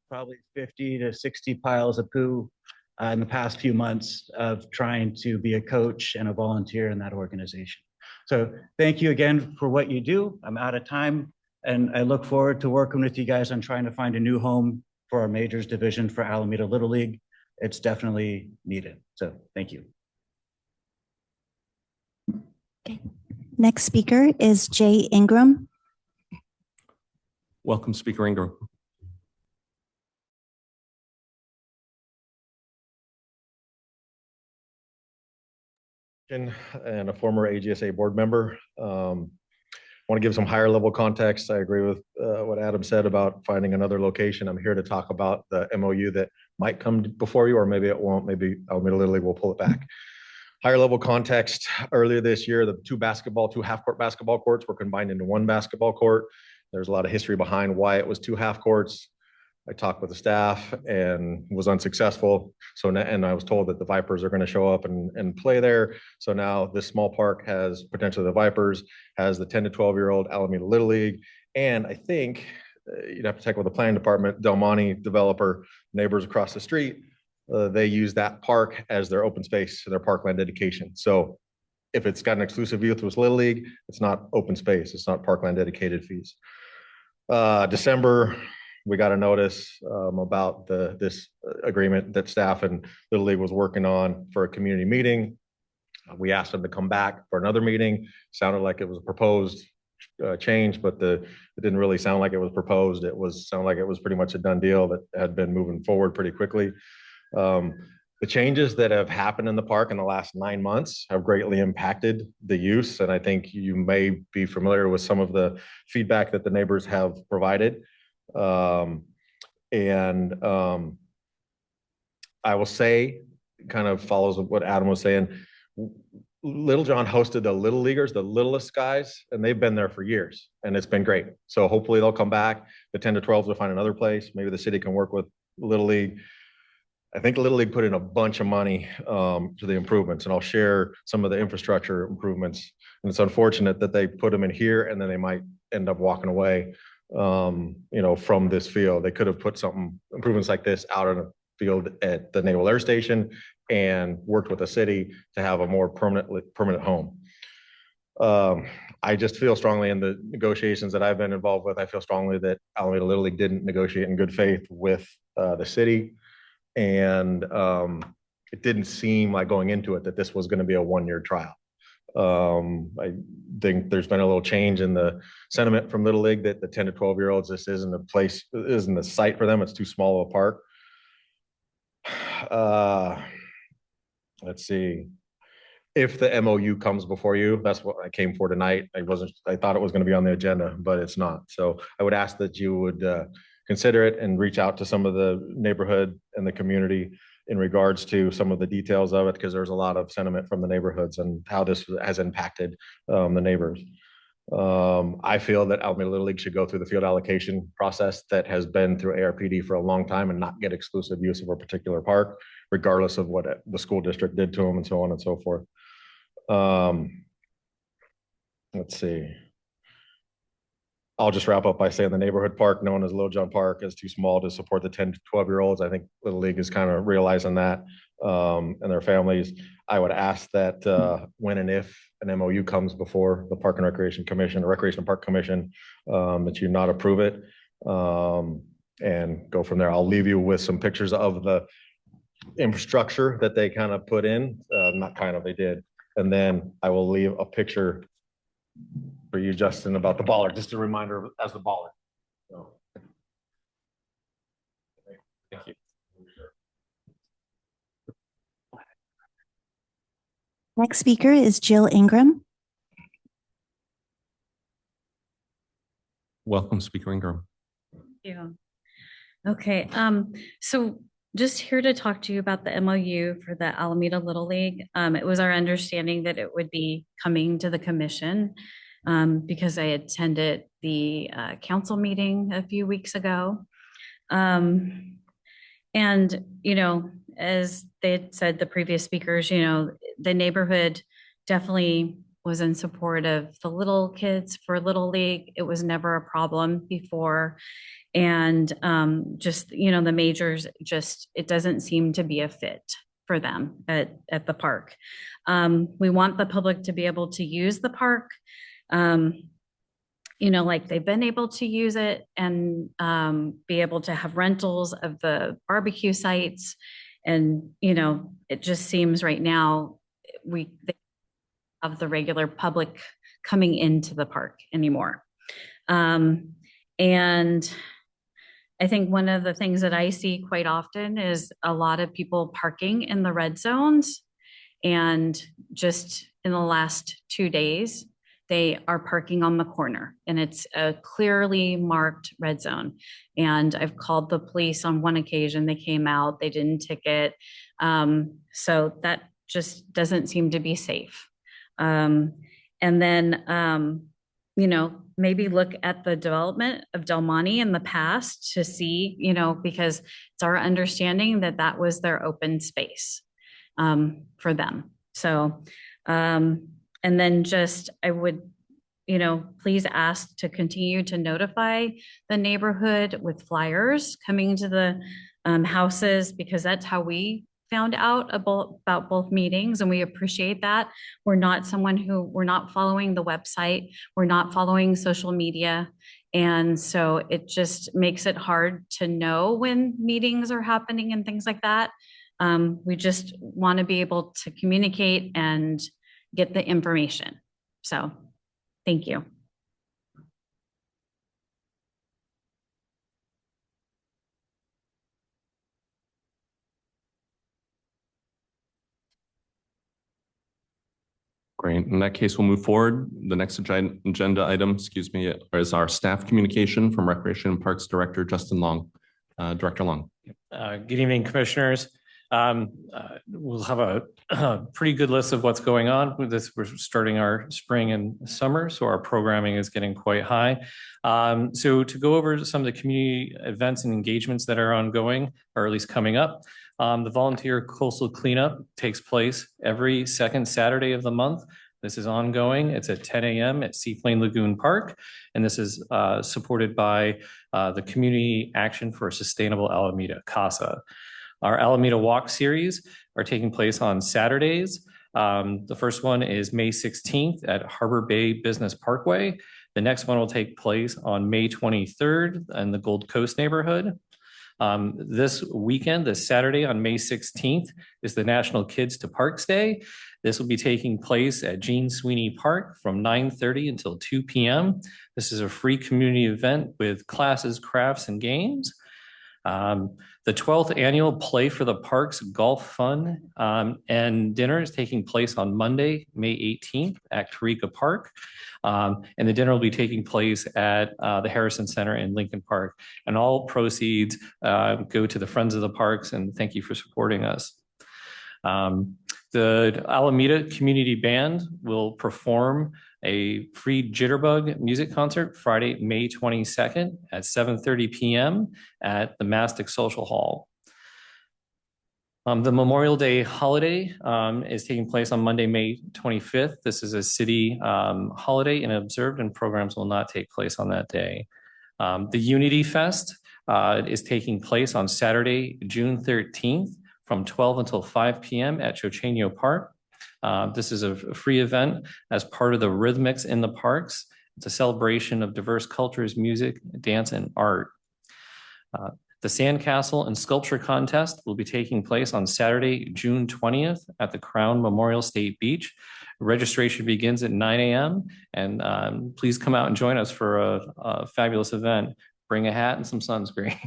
probably 50 to 60 piles of poo in the past few months of trying to be a coach and a volunteer in that organization. So thank you again for what you do. I'm out of time, and I look forward to working with you guys on trying to find a new home for our majors division for Alameda Little League. It's definitely needed. So thank you. Okay. Next speaker is Jay Ingram. Welcome, Speaker Ingram. And a former AGSA board member. I want to give some higher level context. I agree with what Adam said about finding another location. I'm here to talk about the MOU that might come before you, or maybe it won't. Maybe Alameda Little League will pull it back. Higher level context, earlier this year, the two half-court basketball courts were combined into one basketball court. There's a lot of history behind why it was two half courts. I talked with the staff and was unsuccessful. And I was told that the Vipers are going to show up and play there. So now this small park has potentially the Vipers, has the 10 to 12-year-old Alameda Little League. And I think you'd have to check with the planning department, Del Monte developer, neighbors across the street. They use that park as their open space, their parkland dedication. So if it's got an exclusive use with Little League, it's not open space. It's not parkland dedicated fees. December, we got a notice about this agreement that staff and Little League was working on for a community meeting. We asked them to come back for another meeting. Sounded like it was a proposed change, but it didn't really sound like it was proposed. Sounded like it was pretty much a done deal that had been moving forward pretty quickly. The changes that have happened in the park in the last 9 months have greatly impacted the use. And I think you may be familiar with some of the feedback that the neighbors have provided. I will say, kind of follows what Adam was saying, Little John hosted the Little Leaguers, the littlest guys, and they've been there for years, and it's been great. So hopefully they'll come back. The 10 to 12s will find another place. Maybe the city can work with Little League. I think Little League put in a bunch of money to the improvements, and I'll share some of the infrastructure improvements. And it's unfortunate that they put them in here and then they might end up walking away, from this field. They could have put improvements like this out on a field at the Naval Air Station and worked with the city to have a more permanent home. I just feel strongly in the negotiations that I've been involved with. I feel strongly that Alameda Little League didn't negotiate in good faith with the city. And it didn't seem like going into it that this was going to be a one-year trial. I think there's been a little change in the sentiment from Little League that the 10 to 12-year-olds, this isn't a site for them. It's too small of a park. Let's see. If the MOU comes before you, that's what I came for tonight. I thought it was going to be on the agenda, but it's not. So I would ask that you would consider it and reach out to some of the neighborhood and the community in regards to some of the details of it, because there's a lot of sentiment from the neighborhoods and how this has impacted the neighbors. I feel that Alameda Little League should go through the field allocation process that has been through ARPD for a long time and not get exclusive use of a particular park, regardless of what the school district did to them and so on and so forth. Let's see. I'll just wrap up by saying the neighborhood park known as Little John Park is too small to support the 10 to 12-year-olds. I think Little League is kind of realizing that and their families. I would ask that when and if an MOU comes before the Park and Recreation Commission, or Recreation and Park Commission, that you not approve it and go from there. I'll leave you with some pictures of the infrastructure that they kind of put in. They did. And then I will leave a picture for you, Justin, about the baller, just a reminder as the baller. So, thank you. Next speaker is Jill Ingram. Welcome, Speaker Ingram. Thank you. Okay, so just here to talk to you about the MOU for the Alameda Little League. It was our understanding that it would be coming to the commission because I attended the council meeting a few weeks ago. And, as they had said, the previous speakers, the neighborhood definitely was in support of the little kids for Little League. It was never a problem before. And just, the majors, just, it doesn't seem to be a fit for them at the park. We want the public to be able to use the park, like they've been able to use it and be able to have rentals of the barbecue sites. And, it just seems right now they have the regular public coming into the park anymore. And I think one of the things that I see quite often is a lot of people parking in the red zones. And just in the last 2 days, they are parking on the corner and it's a clearly marked red zone. And I've called the police on one occasion. They came out, they didn't ticket. So that just doesn't seem to be safe. And then, maybe look at the development of Del Monte in the past to see, because it's our understanding that that was their open space for them. So, and then just, I would, please ask to continue to notify the neighborhood with flyers coming to the houses, because that's how we found out about both meetings, and we appreciate that. We're not following the website, we're not following social media. And so it just makes it hard to know when meetings are happening and things like that. We just want to be able to communicate and get the information. So, thank you. Great. In that case, we'll move forward. The next agenda item, is our staff communication from Recreation and Parks Director Justin Long. Director Long. Good evening, commissioners. We'll have a pretty good list of what's going on with this. We're starting our spring and summer, so our programming is getting quite high. So to go over some of the community events and engagements that are ongoing, or at least coming up, the volunteer coastal cleanup takes place every second Saturday of the month. This is ongoing. It's at 10 a.m. at Seaplane Lagoon Park, and this is supported by the Community Action for a Sustainable Alameda, CASA. Our Alameda Walk series are taking place on Saturdays. The first one is May 16th at Harbor Bay Business Parkway. The next one will take place on May 23rd in the Gold Coast neighborhood. This weekend, this Saturday on May 16th, is the National Kids to Parks Day. This will be taking place at Gene Sweeney Park from 9:30 until 2 p.m. This is a free community event with classes, crafts, and games. The 12th annual Play for the Parks Golf Fun and dinner is taking place on Monday, May 18th at Carica Park. And the dinner will be taking place at the Harrison Center in Lincoln Park. And all proceeds go to the Friends of the Parks, and thank you for supporting us. The Alameda Community Band will perform a free Jitterbug music concert Friday, May 22nd at 7:30 p.m. at the Mastic Social Hall. The Memorial Day holiday is taking place on Monday, May 25th. This is a city holiday and observed, and programs will not take place on that day. The Unity Fest is taking place on Saturday, June 13th from 12 until 5 p.m. at Chochenio Park. This is a free event as part of the Rhythmics in the Parks. It's a celebration of diverse cultures, music, dance, and art. The Sandcastle and Sculpture Contest will be taking place on Saturday, June 20th at the Crown Memorial State Beach. Registration begins at 9 a.m. and please come out and join us for a fabulous event. Bring a hat and some sunscreen.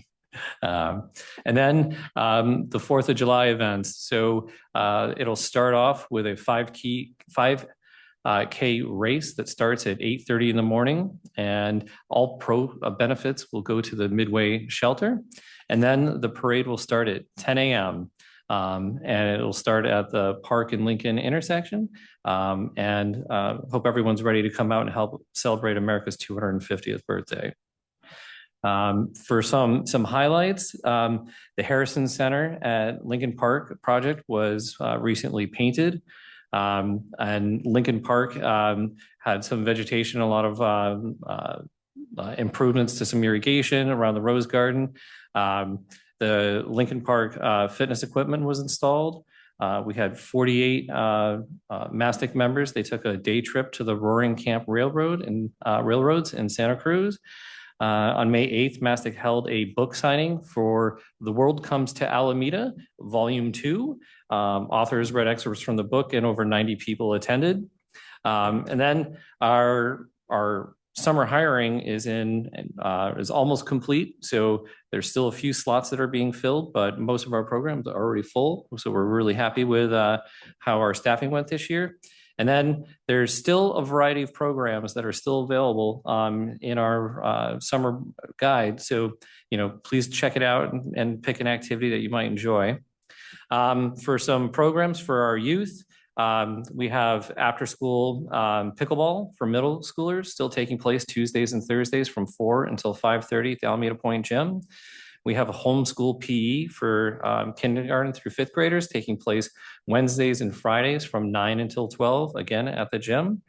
And then the 4th of July events. So it'll start off with a 5K race that starts at 8:30 in the morning, and all benefits will go to the Midway shelter. And then the parade will start at 10 a.m. And it'll start at the Park and Lincoln intersection. And hope everyone's ready to come out and help celebrate America's 250th birthday. For some highlights, the Harrison Center at Lincoln Park project was recently painted. And Lincoln Park had some vegetation, a lot of improvements to some irrigation around the Rose Garden. The Lincoln Park fitness equipment was installed. We had 48 Mastic members. They took a day trip to the Roaring Camp Railroads in Santa Cruz. On May 8th, Mastic held a book signing for The World Comes to Alameda, Volume 2. Authors read excerpts from the book and over 90 people attended. And then our summer hiring is almost complete. So there's still a few slots that are being filled, but most of our programs are already full. So we're really happy with how our staffing went this year. And then there's still a variety of programs that are still available in our summer guide. So, please check it out and pick an activity that you might enjoy. For some programs for our youth, we have after school pickleball for middle schoolers still taking place Tuesdays and Thursdays from 4 until 5:30 at the Alameda Point Gym. We have a homeschool PE for kindergarten through fifth graders taking place Wednesdays and Fridays from 9 until 12, again at the gym.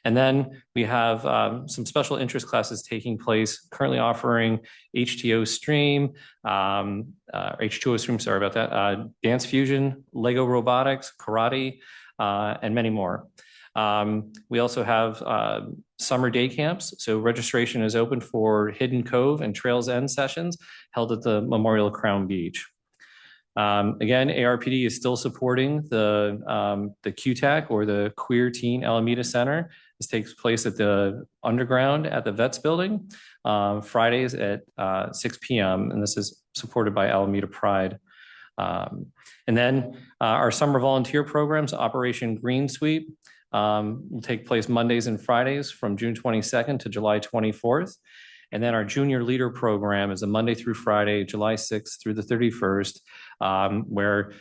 And then we have some special interest classes taking place, currently offering H2O Stream, sorry about that, Dance Fusion, Lego Robotics, Karate, and many more. We also have summer day camps. So registration is open for Hidden Cove and Trails End sessions held at the Memorial Crown Beach. Again, ARPD is still supporting the QTAC or the Queer Teen Alameda Center. This takes place at the underground at the Vets Building, Fridays at 6 p.m. And this is supported by Alameda Pride. And then our summer volunteer programs, Operation Green Sweep, will take place Mondays and Fridays from June 22nd to July 24th. And then our Junior Leader Program is a Monday through Friday, July 6th through the 31st, where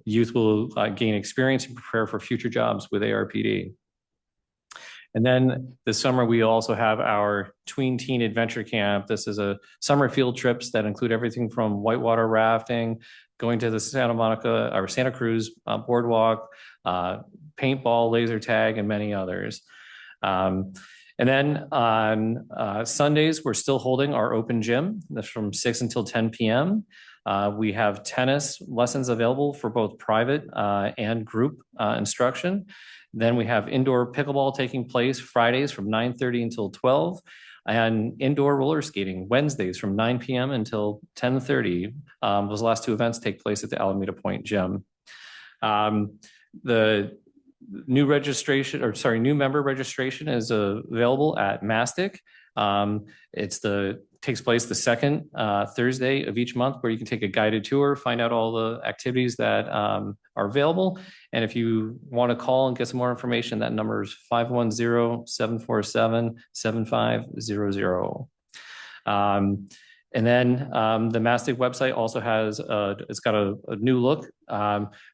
youth will gain experience and prepare for future jobs with ARPD. And then this summer, we also have our Tween Teen Adventure Camp. This is a summer field trips that include everything from whitewater rafting, going to the Santa Cruz boardwalk, paintball, laser tag, and many others. And then on Sundays, we're still holding our open gym. That's from 6 until 10 p.m. We have tennis lessons available for both private and group instruction. Then we have indoor pickleball taking place Fridays from 9:30 until 12, and indoor roller skating Wednesdays from 9 p.m. until 10:30. Those last two events take place at the Alameda Point Gym. The new member registration is available at Mastic. Takes place the second Thursday of each month, where you can take a guided tour, find out all the activities that are available. And if you want to call and get some more information, that number is 510-747-7500. And then the Mastic website also has, it's got a new look.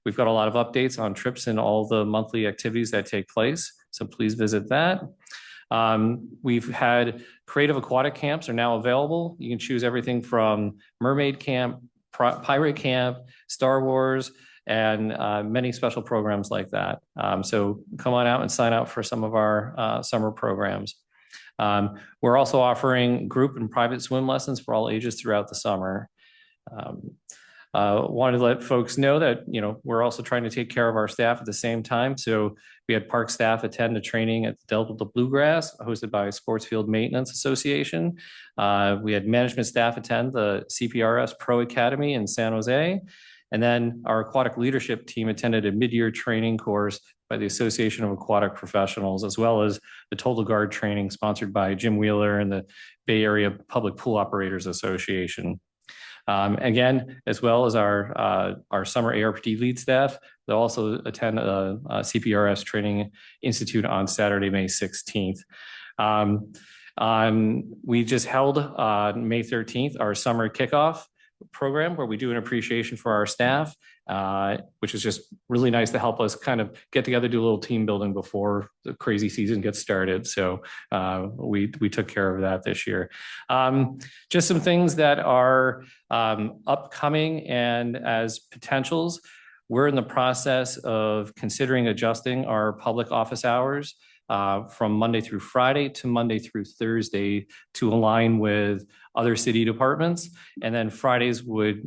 We've got a lot of updates on trips and all the monthly activities that take place. So please visit that. We've had creative aquatic camps are now available. You can choose everything from mermaid camp, pirate camp, Star Wars, and many special programs like that. So come on out and sign up for some of our summer programs. We're also offering group and private swim lessons for all ages throughout the summer. Wanted to let folks know that, we're also trying to take care of our staff at the same time. So we had park staff attend a training at the Delta Bluegrass hosted by Sportsfield Maintenance Association. We had management staff attend the CPRS Pro Academy in San Jose. And then our aquatic leadership team attended a mid-year training course by the Association of Aquatic Professionals, as well as the Total Guard training sponsored by Jim Wheeler and the Bay Area Public Pool Operators Association. Again, as well as our summer ARPD lead staff, they'll also attend a CPRS Training Institute on Saturday, May 16th. We just held on May 13th our summer kickoff program, where we do an appreciation for our staff, which is just really nice to help us kind of get together, do a little team building before the crazy season gets started. So we took care of that this year. Just some things that are upcoming and as potentials. We're in the process of considering adjusting our public office hours from Monday through Friday to Monday through Thursday to align with other city departments. And then Fridays we're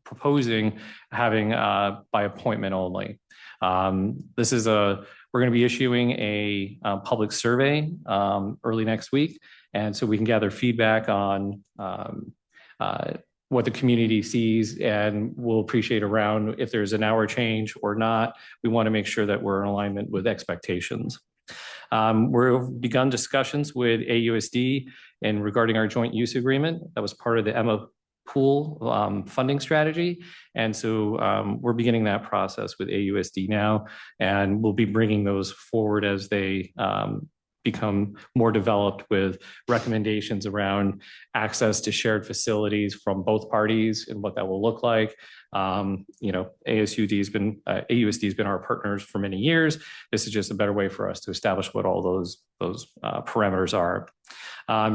proposing having by appointment only. We're going to be issuing a public survey early next week. And so we can gather feedback on what the community sees, and we'll appreciate around if there's an hour change or not. We want to make sure that we're in alignment with expectations. We've begun discussions with AUSD and regarding our joint use agreement. That was part of the Emma pool funding strategy. And so we're beginning that process with AUSD now, and we'll be bringing those forward as they become more developed with recommendations around access to shared facilities from both parties and what that will look like. AUSD has been our partners for many years. This is just a better way for us to establish what all those parameters are.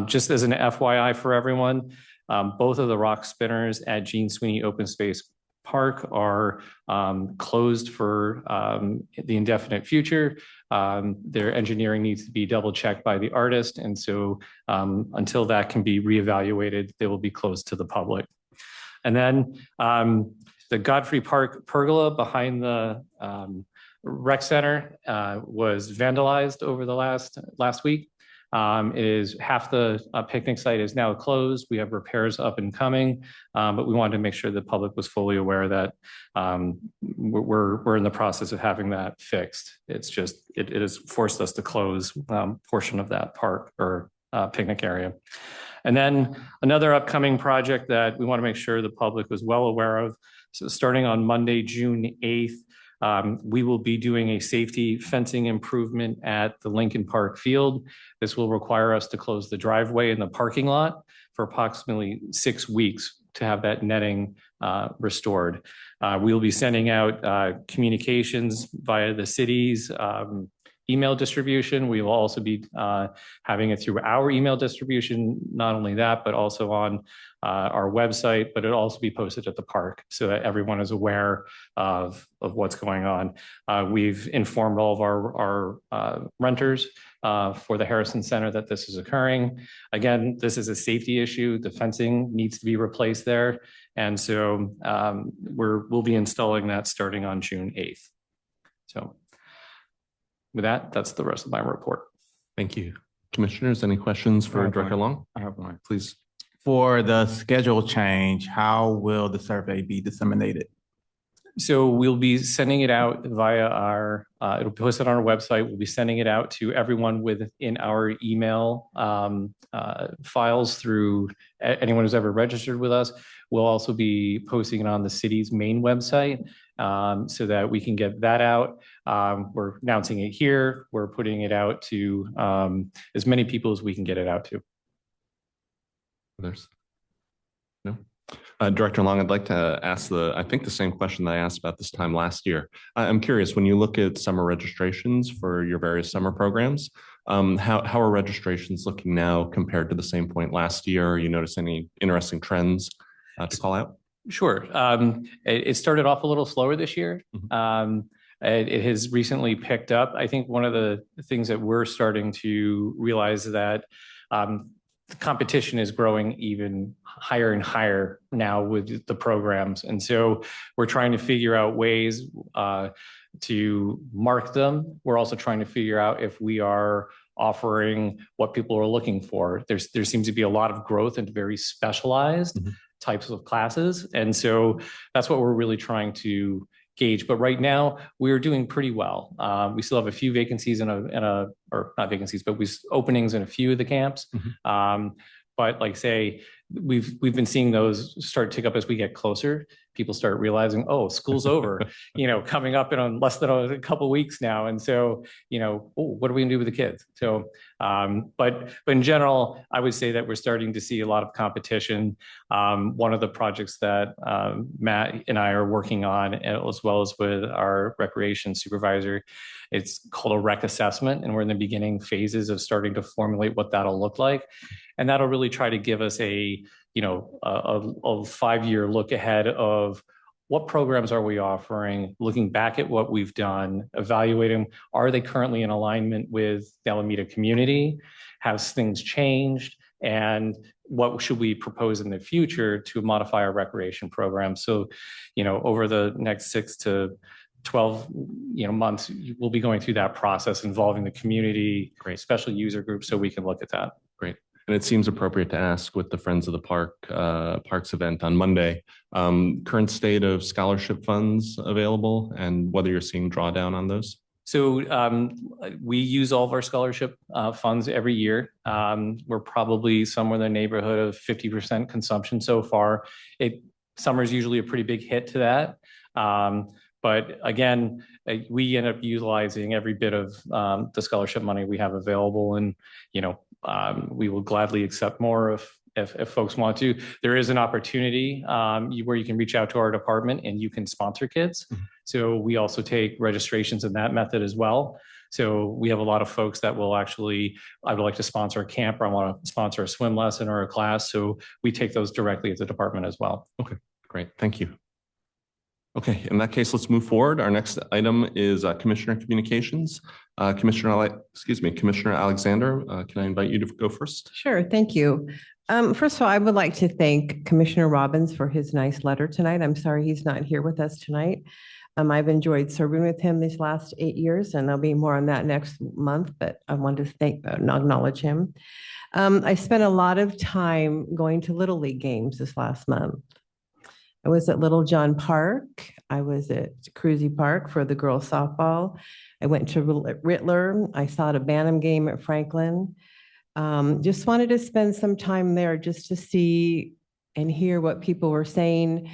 Just as an FYI for everyone, both of the rock spinners at Gene Sweeney Open Space Park are closed for the indefinite future. Their engineering needs to be double checked by the artist. And so until that can be reevaluated, they will be closed to the public. And then the Godfrey Park pergola behind the rec center was vandalized over the last week. It is half the picnic site is now closed. We have repairs up and coming, but we wanted to make sure the public was fully aware that we're in the process of having that fixed. It's just, it has forced us to close portion of that park or picnic area. And then another upcoming project that we want to make sure the public was well aware of. So starting on Monday, June 8th, we will be doing a safety fencing improvement at the Lincoln Park field. This will require us to close the driveway in the parking lot for approximately 6 weeks to have that netting restored. We will be sending out communications via the city's email distribution. We will also be having it through our email distribution. Not only that, but also on our website, but it'll also be posted at the park so that everyone is aware of what's going on. We've informed all of our renters for the Harrison Center that this is occurring. Again, this is a safety issue. The fencing needs to be replaced there. And so we'll be installing that starting on June 8th. So with that, that's the rest of my report. Thank you. Commissioners, any questions for have Director one. Long? I have one. Please. For the schedule change, how will the survey be disseminated? So we'll be sending it out via it'll be posted on our website. We'll be sending it out to everyone within our email files through anyone who's ever registered with us. We'll also be posting it on the city's main website so that we can get that out. We're announcing it here. We're putting it out to as many people as we can get it out to. Others? No? Director Long, I'd like to ask I think the same question that I asked about this time last year. I'm curious, when you look at summer registrations for your various summer programs, how are registrations looking now compared to the same point last year? You notice any interesting trends to call out? Sure. It started off a little slower this year. It has recently picked up. I think one of the things that we're starting to realize is that the competition is growing even higher and higher now with the programs. And so we're trying to figure out ways to mark them. We're also trying to figure out if we are offering what people are looking for. There seems to be a lot of growth into very specialized types of classes. And so that's what we're really trying to gauge. But right now we're doing pretty well. We still have a few vacancies or not vacancies, but openings in a few of the camps. But like say, we've been seeing those start to tick up as we get closer. People start realizing, oh, school's over, coming up in less than a couple of weeks now. And so, what are we gonna do with the kids? So, but in general, I would say that we're starting to see a lot of competition. One of the projects that Matt and I are working on, as well as with our recreation supervisor, it's called a rec assessment. And we're in the beginning phases of starting to formulate what that'll look like. And that'll really try to give us a 5-year look ahead of what programs are we offering, looking back at what we've done, evaluating, are they currently in alignment with the Alameda community? Has things changed? And what should we propose in the future to modify our recreation program? So, over the next 6 to 12, months, we'll be going through that process involving the community, special user groups, so we can look at that. Great. And it seems appropriate to ask with the Friends of the Parks event on Monday, current state of scholarship funds available and whether you're seeing drawdown on those? So we use all of our scholarship funds every year. We're probably somewhere in the neighborhood of 50% consumption so far. Summer is usually a pretty big hit to that. But again, we end up utilizing every bit of the scholarship money we have available. And, we will gladly accept more if folks want to. There is an opportunity where you can reach out to our department and you can sponsor kids. Mm-hmm. So we also take registrations in that method as well. So we have a lot of folks that will actually, I would like to sponsor a camp, or I want to sponsor a swim lesson or a class. So we take those directly at the department as well. Okay, great. Thank you. Okay, in that case, let's move forward. Our next item is Commissioner Communications. Commissioner Alexander, can I invite you to go first? Sure, thank you. First of all, I would like to thank Commissioner Robbins for his nice letter tonight. I'm sorry he's not here with us tonight. I've enjoyed serving with him these last 8 years, and there'll be more on that next month, but I wanted to acknowledge him. I spent a lot of time going to Little League games this last month. I was at Little John Park. I was at Cruzy Park for the girls softball. I went to Rittler. I saw the Bantam game at Franklin. Just wanted to spend some time there just to see and hear what people were saying,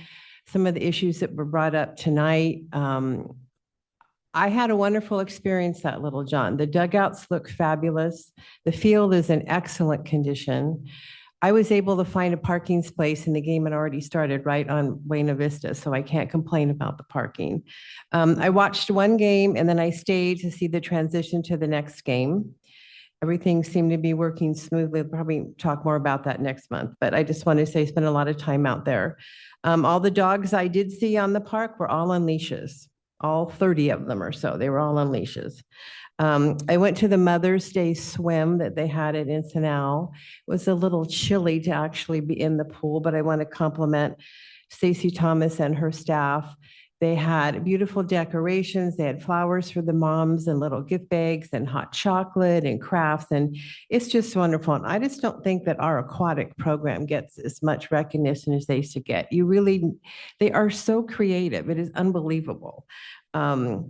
some of the issues that were brought up tonight. I had a wonderful experience at Little John. The dugouts look fabulous. The field is in excellent condition. I was able to find a parking space, and the game had already started right on Buena Vista, so I can't complain about the parking. I watched one game, and then I stayed to see the transition to the next game. Everything seemed to be working smoothly. We'll probably talk more about that next month, but I just want to say I spent a lot of time out there. All the dogs I did see on the park were all on leashes, all 30 of them or so. They were all on leashes. I went to the Mother's Day swim that they had at Encinal. It was a little chilly to actually be in the pool, but I want to compliment Stacy Thomas and her staff. They had beautiful decorations. They had flowers for the moms and little gift bags and hot chocolate and crafts. And it's just wonderful. And I just don't think that our aquatic program gets as much recognition as they should get. They are so creative. It is unbelievable. I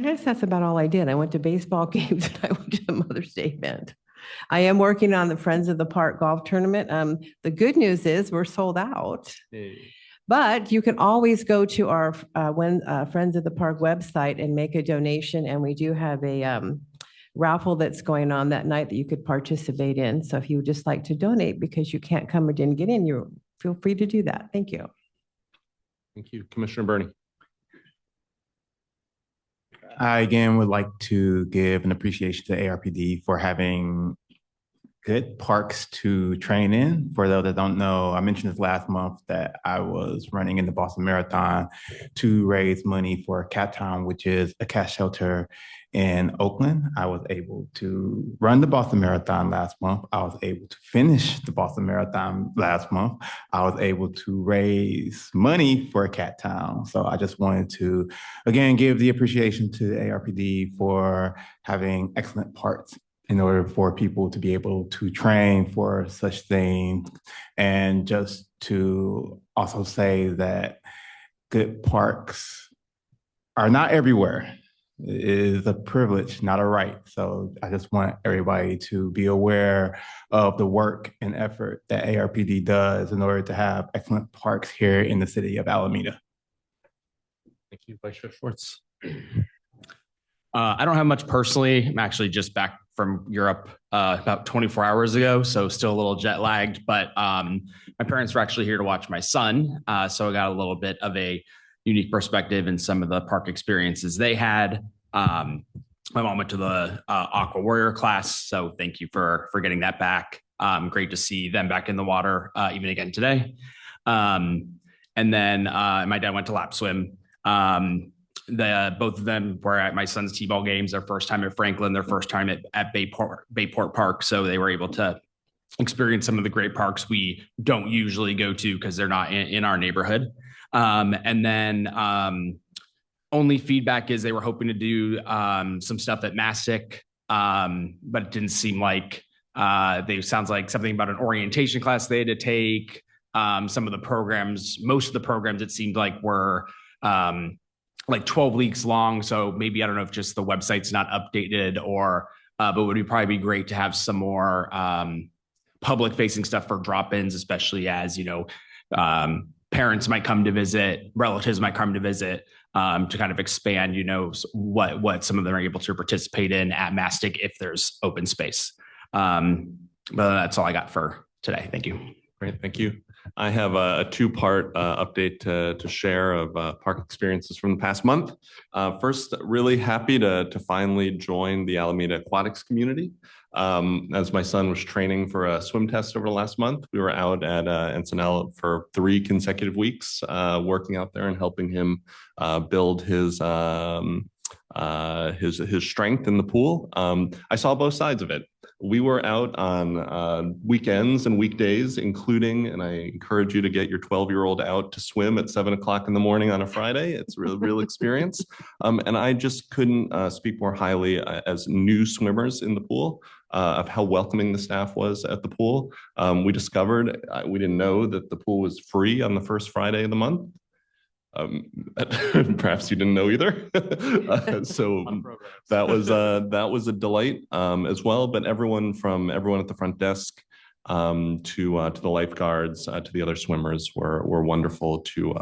guess that's about all I did. I went to baseball games and I went to the Mother's Day event. I am working on the Friends of the Park golf tournament. The good news is we're sold out, but you can always go to our Friends of the Park website and make a donation. And we do have a raffle that's going on that night that you could participate in. So if you would just like to donate because you can't come or didn't get in, you feel free to do that. Thank you. Thank you. Commissioner Burney. I again would like to give an appreciation to ARPD for having good parks to train in. For those that don't know, I mentioned this last month that I was running in the Boston Marathon to raise money for Cat Town, which is a cat shelter in Oakland. I was able to run the Boston Marathon last month. I was able to finish the Boston Marathon last month. I was able to raise money for Cat Town. So I just wanted to, again, give the appreciation to the ARPD for having excellent parks in order for people to be able to train for such things. And just to also say that good parks are not everywhere. It is a privilege, not a right. So I just want everybody to be aware of the work and effort that ARPD does in order to have excellent parks here in the city of Alameda. Thank you, Vice Chair Schwartz. I don't have much personally. I'm actually just back from Europe about 24 hours ago, so still a little jet lagged, but my parents were actually here to watch my son. So I got a little bit of a unique perspective in some of the park experiences they had. My mom went to the Aqua Warrior class, so thank you for getting that back. Great to see them back in the water, even again today. And then my dad went to lap swim. Both of them were at my son's T-ball games, their first time at Franklin, their first time at Bayport Park. So they were able to experience some of the great parks we don't usually go to because they're not in our neighborhood. And then only feedback is they were hoping to do some stuff at Mastic, but it didn't seem like sounds like something about an orientation class they had to take. Some of the programs, most of the programs it seemed like were like 12 weeks long. So maybe, I don't know if just the website's not updated or, but it would probably be great to have some more public facing stuff for drop-ins, especially as, parents might come to visit, relatives might come to visit, to kind of expand, what some of them are able to participate in at Mastic if there's open space. But that's all I got for today. Thank you. Great, thank you. I have a two-part update to share of park experiences from the past month. First, really happy to finally join the Alameda Aquatics community. As my son was training for a swim test over the last month, we were out at Encinal for 3 consecutive weeks, working out there and helping him build his strength in the pool. I saw both sides of it. We were out on weekends and weekdays, including, and I encourage you to get your 12-year-old out to swim at 7 o'clock in the morning on a Friday. It's a real experience. And I just couldn't speak more highly as new swimmers in the pool of how welcoming the staff was at the pool. We discovered, we didn't know that the pool was free on the first Friday of the month. Perhaps you didn't know either. So that was a delight as well. But everyone at the front desk to the lifeguards to the other swimmers were wonderful to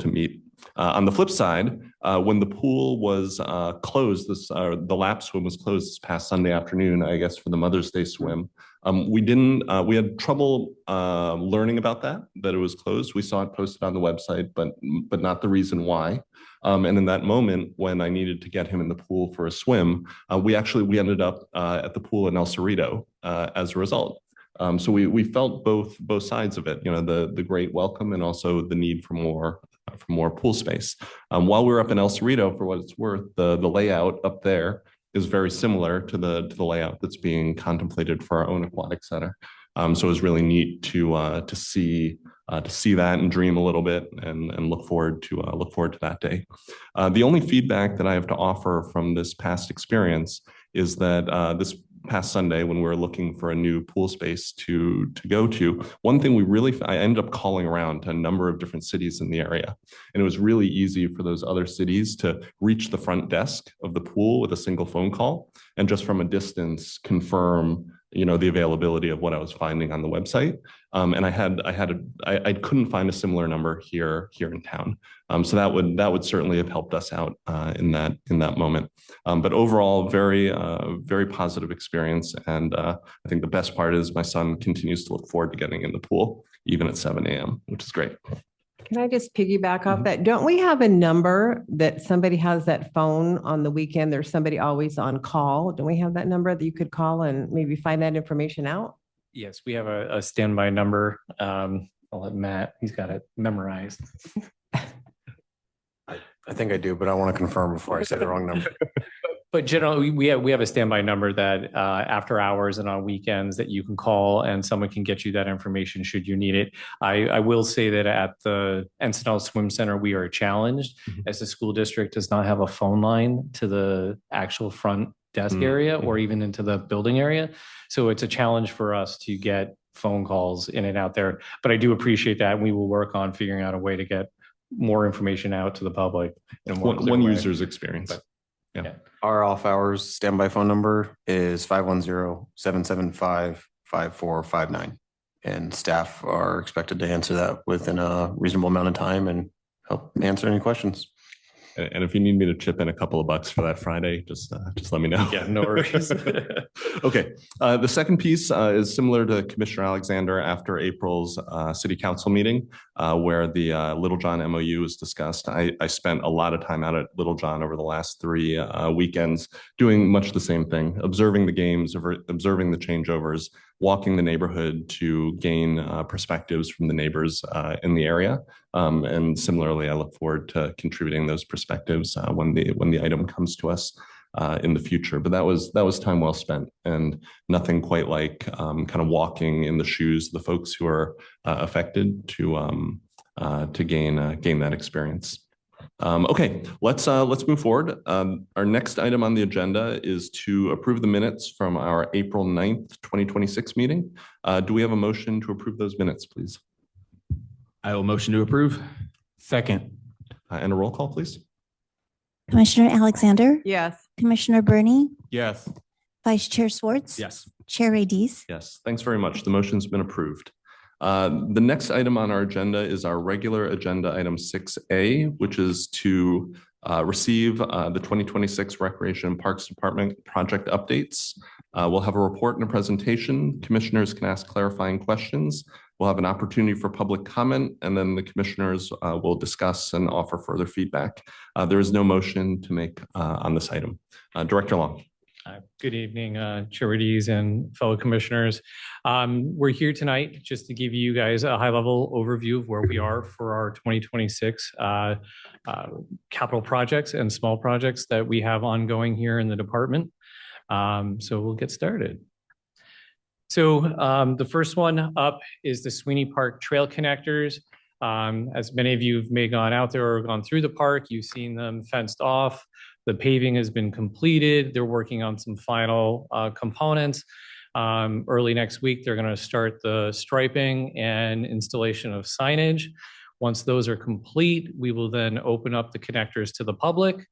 meet. On the flip side, when the pool was closed, the lap swim was closed this past Sunday afternoon, I guess for the Mother's Day swim. We had trouble learning about that it was closed. We saw it posted on the website, but not the reason why. And in that moment, when I needed to get him in the pool for a swim, we ended up at the pool in El Cerrito as a result. So we felt both sides of it, the great welcome and also the need for more pool space. While we were up in El Cerrito, for what it's worth, the layout up there is very similar to the layout that's being contemplated for our own aquatic center. So it was really neat to see that and dream a little bit and look forward to that day. The only feedback that I have to offer from this past experience is that this past Sunday, when we were looking for a new pool space to go to, one thing I ended up calling around to a number of different cities in the area. And it was really easy for those other cities to reach the front desk of the pool with a single phone call and just from a distance confirm the availability of what I was finding on the website. And I couldn't find a similar number here in town. So that would certainly have helped us out in that moment. But overall, very positive experience. And I think the best part is my son continues to look forward to getting in the pool, even at 7 a.m., which is great. Can I just piggyback off that? Don't we have a number that somebody has that phone on the weekend? There's somebody always on call. Don't we have that number that you could call and maybe find that information out? Yes, we have a standby number. I'll let Matt, he's got it memorized. I think I do, but I want to confirm before I say the wrong number. But generally, we have a standby number that after hours and on weekends that you can call and someone can get you that information should you need it. I will say that at the Encinal Swim Center, we are challenged as the school district does not have a phone line to the actual front desk area or even into the building area. So it's a challenge for us to get phone calls in and out there. But I do appreciate that. And we will work on figuring out a way to get more information out to the public. In one user's experience. But, yeah. Our off hours standby phone number is 510-775-5459. And staff are expected to answer that within a reasonable amount of time and help answer any questions. And if you need me to chip in a couple of bucks for that Friday, just let me know. Yeah, no worries. Okay. The second piece is similar to Commissioner Alexander after April's City Council meeting, where the Little John MOU was discussed. I spent a lot of time out at Little John over the last 3 weekends doing much the same thing, observing the games, observing the changeovers, walking the neighborhood to gain perspectives from the neighbors in the area. And similarly, I look forward to contributing those perspectives when the item comes to us in the future. But that was time well spent, and nothing quite like kind of walking in the shoes of the folks who are affected to gain that experience. Okay, let's move forward. Our next item on the agenda is to approve the minutes from our April 9th, 2026 meeting. Do we have a motion to approve those minutes, please? I will motion to approve. Second. And a roll call, please. Commissioner Alexander, Yes. Commissioner Burney, Yes. Vice Chair Swartz. Yes. Chair Radies. Yes, thanks very much. The motion's been approved. The next item on our agenda is our regular agenda item 6A, which is to receive the 2026 Recreation and Parks Department project updates. We'll have a report and a presentation. Commissioners can ask clarifying questions. We'll have an opportunity for public comment, and then the commissioners will discuss and offer further feedback. There is no motion to make on this item. Director Long. Good evening, charities and fellow commissioners. We're here tonight just to give you guys a high-level overview of where we are for our 2026 capital projects and small projects that we have ongoing here in the department. So we'll get started. So the first one up is the Sweeney Park Trail Connectors. As many of you may have gone out there or gone through the park, you've seen them fenced off. The paving has been completed. They're working on some final components. Early next week, they're going to start the striping and installation of signage. Once those are complete, we will then open up the connectors to the public.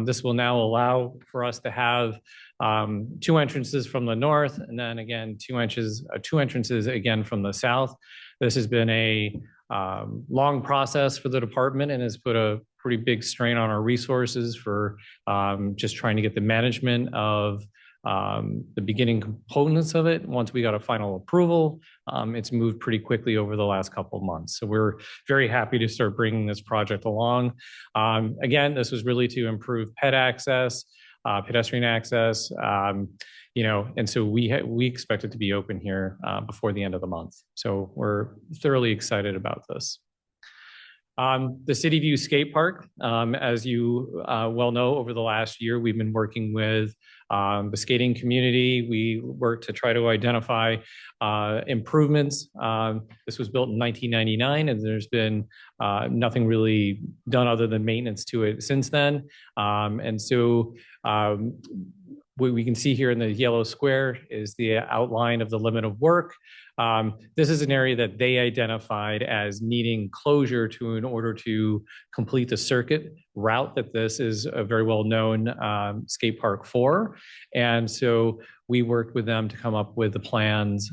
This will now allow for us to have 2 entrances from the north, and then again, 2 entrances again from the south. This has been a long process for the department and has put a pretty big strain on our resources for just trying to get the management of the beginning components of it. Once we got a final approval, it's moved pretty quickly over the last couple of months. So we're very happy to start bringing this project along. Again, this was really to improve pet access, pedestrian access, and so we expect it to be open here before the end of the month. So we're thoroughly excited about this. The City View Skate Park, as you well know, over the last year, we've been working with the skating community. We worked to try to identify improvements. This was built in 1999, and there's been nothing really done other than maintenance to it since then. And so what we can see here in the yellow square is the outline of the limit of work. This is an area that they identified as needing closure to in order to complete the circuit route that this is a very well-known skate park for. And so we worked with them to come up with the plans,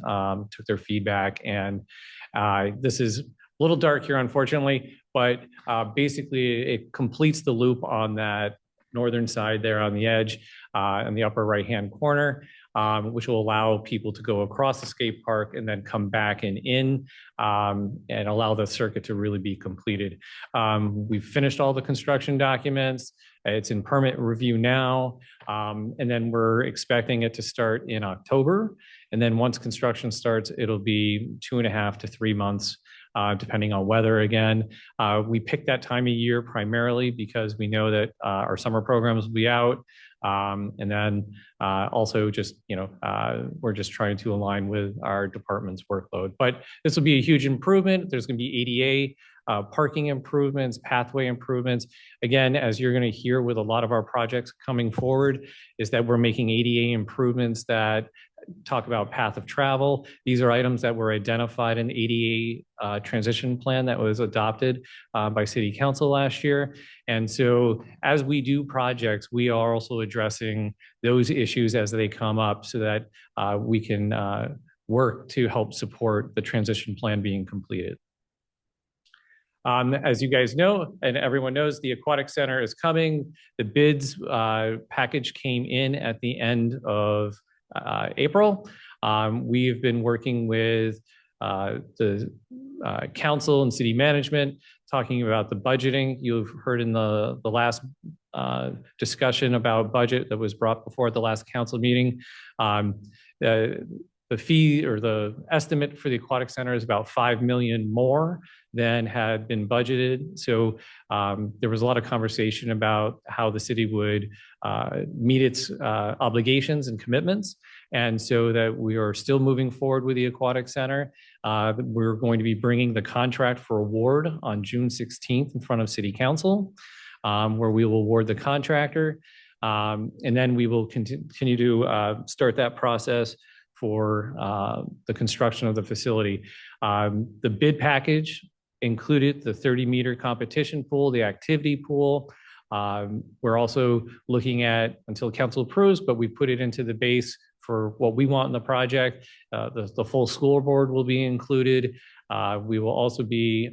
took their feedback, and this is a little dark here, unfortunately, but basically it completes the loop on that northern side there on the edge, in the upper right-hand corner, which will allow people to go across the skate park and then come back and in, and allow the circuit to really be completed. We've finished all the construction documents. It's in permit review now, and then we're expecting it to start in October. And then once construction starts, it'll be 2.5 to 3 months, depending on weather again. We picked that time of year primarily because we know that our summer programs will be out. And then also just, we're just trying to align with our department's workload. But this will be a huge improvement. There's going to be ADA, parking improvements, pathway improvements. Again, as you're going to hear with a lot of our projects coming forward, is that we're making ADA improvements that talk about path of travel. These are items that were identified in the ADA transition plan that was adopted by City Council last year. And so as we do projects, we are also addressing those issues as they come up so that we can work to help support the transition plan being completed. As you guys know, and everyone knows, the Aquatic Center is coming. The bids package came in at the end of April. We've been working with the council and city management, talking about the budgeting. You've heard in the last discussion about budget that was brought before at the last council meeting. The fee or the estimate for the Aquatic Center is about 5 million more than had been budgeted. So there was a lot of conversation about how the city would meet its obligations and commitments. And so that we are still moving forward with the Aquatic Center. We're going to be bringing the contract for award on June 16th in front of City Council, where we will award the contractor. And then we will continue to start that process for the construction of the facility. The bid package included the 30-meter competition pool, the activity pool. We're also looking at, until council approves, but we put it into the base for what we want in the project. The full scoreboard will be included. We will also be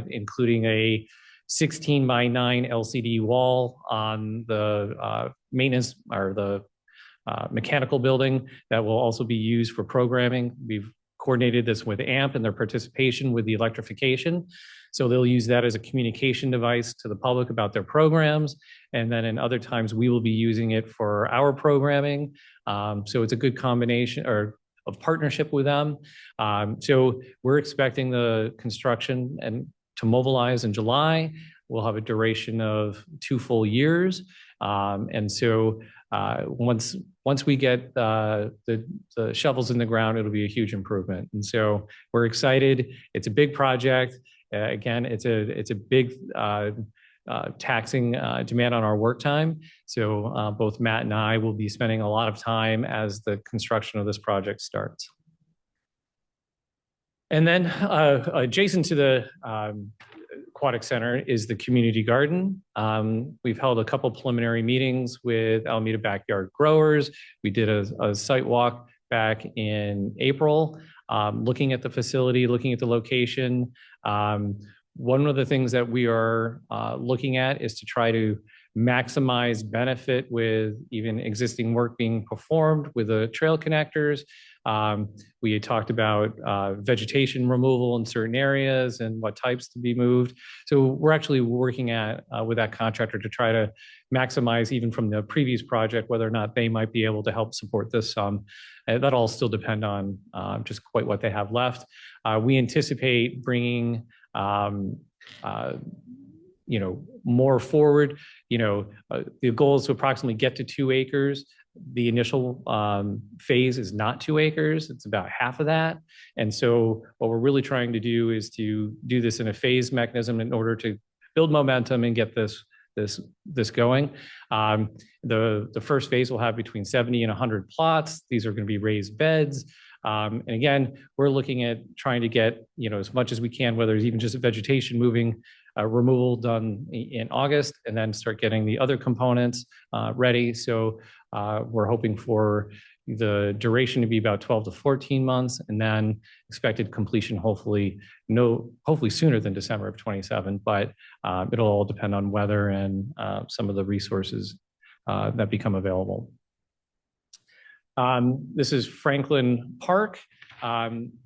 including a 16:9 LCD wall on the maintenance or the mechanical building that will also be used for programming. We've coordinated this with AMP and their participation with the electrification. So they'll use that as a communication device to the public about their programs. And then in other times, we will be using it for our programming. So it's a good combination of partnership with them. So we're expecting the construction and to mobilize in July. We'll have a duration of 2 full years. And so once we get the shovels in the ground, it'll be a huge improvement. And so we're excited. It's a big project. Again, it's a big taxing demand on our work time. So both Matt and I will be spending a lot of time as the construction of this project starts. And then adjacent to the Aquatic Center is the community garden. We've held a couple preliminary meetings with Alameda Backyard Growers. We did a site walk back in April, looking at the facility, looking at the location. One of the things that we are looking at is to try to maximize benefit with even existing work being performed with the trail connectors. We had talked about vegetation removal in certain areas and what types to be moved. So we're actually working with that contractor to try to maximize even from the previous project, whether or not they might be able to help support this. That all still depend on just quite what they have left. We anticipate bringing more forward. The goal is to approximately get to 2 acres. The initial phase is not 2 acres. It's about half of that. And so what we're really trying to do is to do this in a phase mechanism in order to build momentum and get this going. The first phase will have between 70 and 100 plots. These are going to be raised beds. And again, we're looking at trying to get, as much as we can, whether it's even just vegetation removal done in August, and then start getting the other components ready. So we're hoping for the duration to be about 12 to 14 months, and then expected completion hopefully sooner than December of 27. But it'll all depend on weather and some of the resources that become available. This is Franklin Park.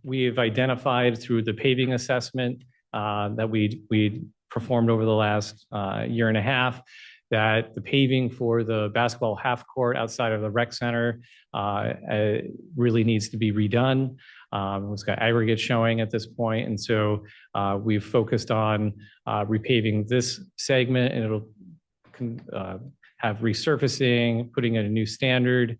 We have identified through the paving assessment that we performed over the last year and a half that the paving for the basketball half court outside of the rec center really needs to be redone. It's got aggregate showing at this point. And so we've focused on repaving this segment, and it'll have resurfacing, putting in a new standard.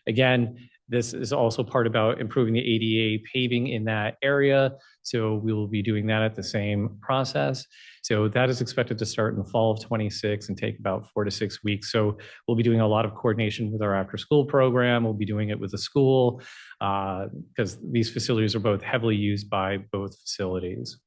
Again, this is also part about improving the ADA paving in that area. So we will be doing that at the same process. So that is expected to start in the fall of 26 and take about 4 to 6 weeks. So we'll be doing a lot of coordination with our after school program. We'll be doing it with the school because these facilities are both heavily used by both facilities.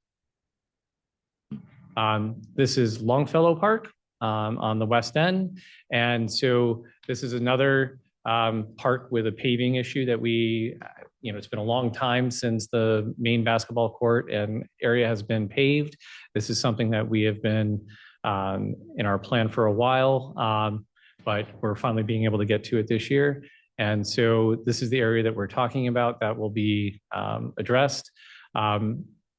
This is Longfellow Park on the west end. And so this is another park with a paving issue that we It's been a long time since the main basketball court and area has been paved. This is something that we have been in our plan for a while, but we're finally being able to get to it this year. And so this is the area that we're talking about that will be addressed.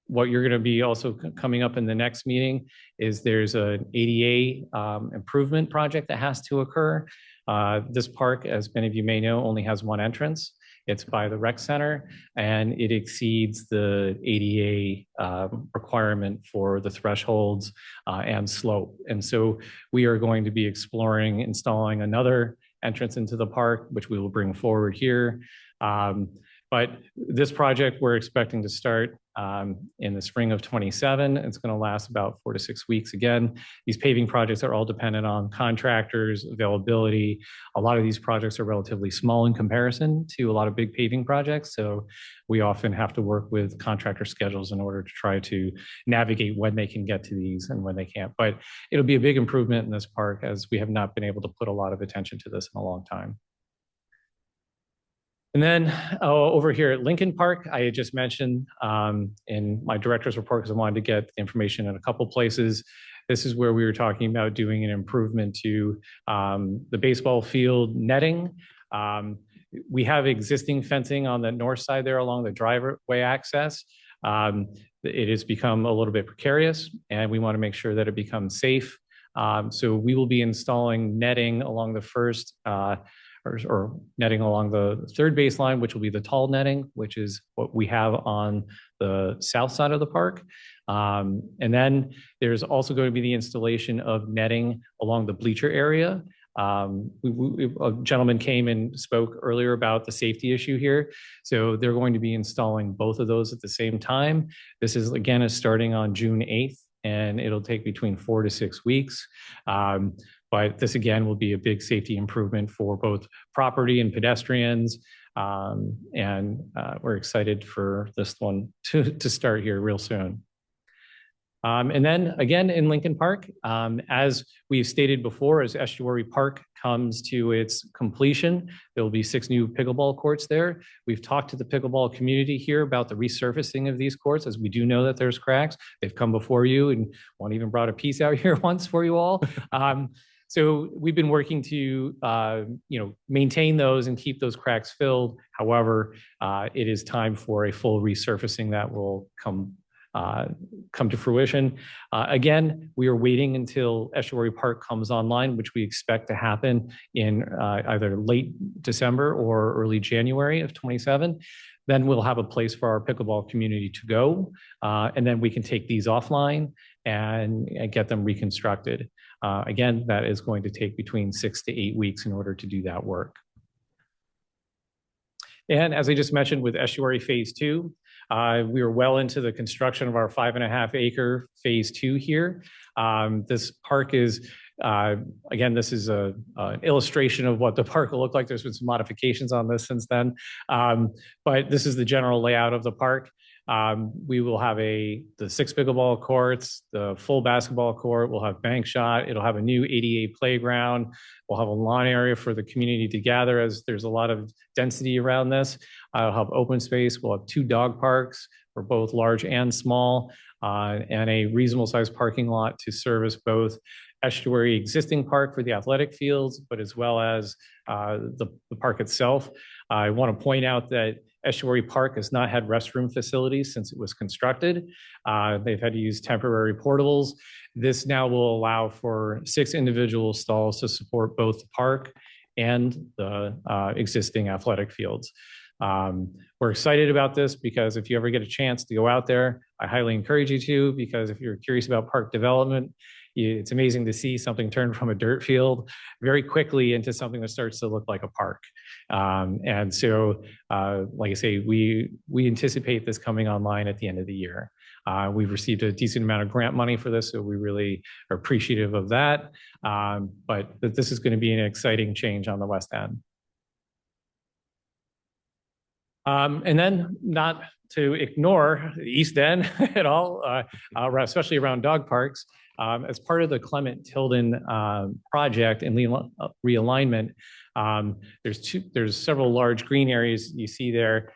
What you're going to be also coming up in the next meeting is there's an ADA improvement project that has to occur. This park, as many of you may know, only has one entrance. It's by the rec center, and it exceeds the ADA requirement for the thresholds and slope. And so we are going to be exploring installing another entrance into the park, which we will bring forward here. But this project, we're expecting to start in the spring of 27. It's going to last about 4 to 6 weeks. Again, these paving projects are all dependent on contractors, availability. A lot of these projects are relatively small in comparison to a lot of big paving projects. So we often have to work with contractor schedules in order to try to navigate when they can get to these and when they can't. But it'll be a big improvement in this park, as we have not been able to put a lot of attention to this in a long time. And then over here at Lincoln Park, I had just mentioned in my director's report, because I wanted to get information in a couple places. This is where we were talking about doing an improvement to the baseball field netting. We have existing fencing on the north side there along the driveway access. It has become a little bit precarious, and we want to make sure that it becomes safe. So we will be installing netting along the first or netting along the third baseline, which will be the tall netting, which is what we have on the south side of the park. And then there's also going to be the installation of netting along the bleacher area. A gentleman came and spoke earlier about the safety issue here. So they're going to be installing both of those at the same time. This is, again, starting on June 8th, and it'll take between 4 to 6 weeks. But this, again, will be a big safety improvement for both property and pedestrians. And we're excited for this one to start here real soon. And then again, in Lincoln Park, as we've stated before, as Estuary Park comes to its completion, there will be 6 new pickleball courts there. We've talked to the pickleball community here about the resurfacing of these courts, as we do know that there's cracks. They've come before you, and one even brought a piece out here once for you all. So we've been working to, maintain those and keep those cracks filled. However, it is time for a full resurfacing that will come to fruition. Again, we are waiting until Estuary Park comes online, which we expect to happen in either late December or early January of 27. Then we'll have a place for our pickleball community to go. And then we can take these offline and get them reconstructed. Again, that is going to take between 6 to 8 weeks in order to do that work. And as I just mentioned with Estuary Phase 2, we are well into the construction of our 5.5 acre Phase 2 here. This park is, again, this is an illustration of what the park will look like. There's been some modifications on this since then. But this is the general layout of the park. We will have the 6 pickleball courts, the full basketball court. We'll have bank shot. It'll have a new ADA playground. We'll have a lawn area for the community to gather, as there's a lot of density around this. I'll have open space. We'll have 2 dog parks for both large and small, and a reasonable sized parking lot to service both Estuary existing park for the athletic fields, but as well as the park itself. I want to point out that Estuary Park has not had restroom facilities since it was constructed. They've had to use temporary portables. This now will allow for 6 individual stalls to support both the park and the existing athletic fields. We're excited about this because if you ever get a chance to go out there, I highly encourage you to, because if you're curious about park development, it's amazing to see something turn from a dirt field very quickly into something that starts to look like a park. And so, like I say, we anticipate this coming online at the end of the year. We've received a decent amount of grant money for this, so we really are appreciative of that. But this is going to be an exciting change on the West End. And then, not to ignore the East End at all, especially around dog parks. As part of the Clement Tilden project and realignment, there's several large green areas you see there.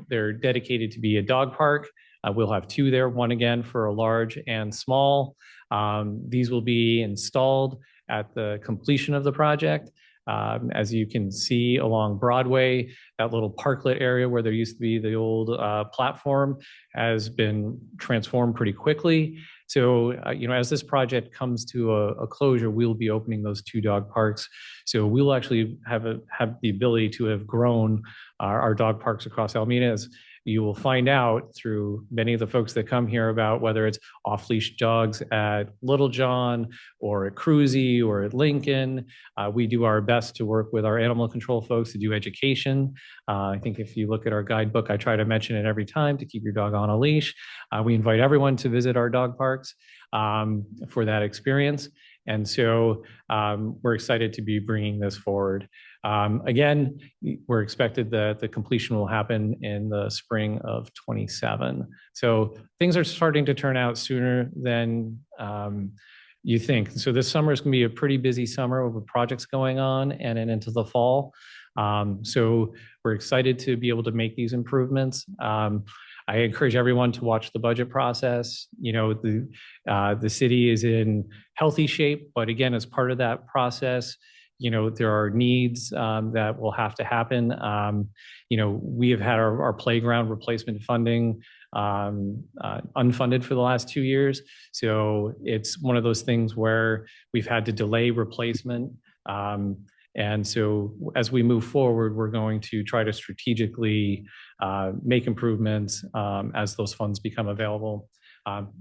They're dedicated to be a dog park. We'll have two there, one again for a large and small. These will be installed at the completion of the project. As you can see along Broadway, that little parklet area where there used to be the old platform has been transformed pretty quickly. So, as this project comes to a closure, we'll be opening those two dog parks. So we'll actually have the ability to have grown our dog parks across Alameda. As you will find out through many of the folks that come here about whether it's off-leash dogs at Little John or at Cruzy or at Lincoln. We do our best to work with our animal control folks to do education. I think if you look at our guidebook, I try to mention it every time to keep your dog on a leash. We invite everyone to visit our dog parks for that experience. And so we're excited to be bringing this forward. Again, we're expected that the completion will happen in the spring of 27. So things are starting to turn out sooner than you think. So this summer is going to be a pretty busy summer with projects going on and then into the fall. So we're excited to be able to make these improvements. I encourage everyone to watch the budget process. The city is in healthy shape, but again, as part of that process, there are needs that will have to happen. We have had our playground replacement funding unfunded for the last 2 years. So it's one of those things where we've had to delay replacement. And so as we move forward, we're going to try to strategically make improvements as those funds become available.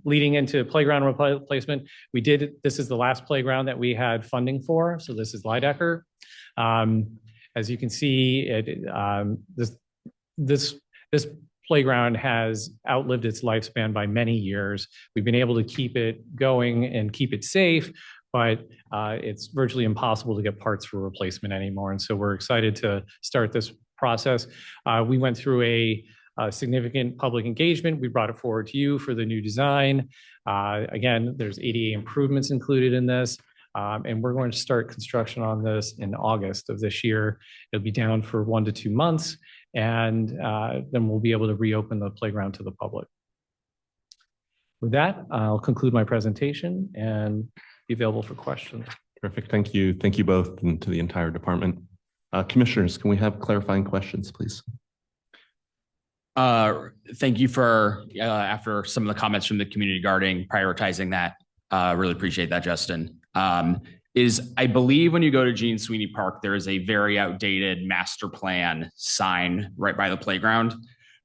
Leading into playground replacement, this is the last playground that we had funding for. So this is Lydecker. As you can see, this playground has outlived its lifespan by many years. We've been able to keep it going and keep it safe, but it's virtually impossible to get parts for replacement anymore. And so we're excited to start this process. We went through a significant public engagement. We brought it forward to you for the new design. Again, there's ADA improvements included in this. And we're going to start construction on this in August of this year. It'll be down for 1 to 2 months, and then we'll be able to reopen the playground to the public. With that, I'll conclude my presentation and be available for questions. Terrific. Thank you. Thank you both and to the entire department. Commissioners, can we have clarifying questions, please? Thank you for, after some of the comments from the community regarding prioritizing that. Really appreciate that, Justin. I believe when you go to Gene Sweeney Park, there is a very outdated master plan sign right by the playground.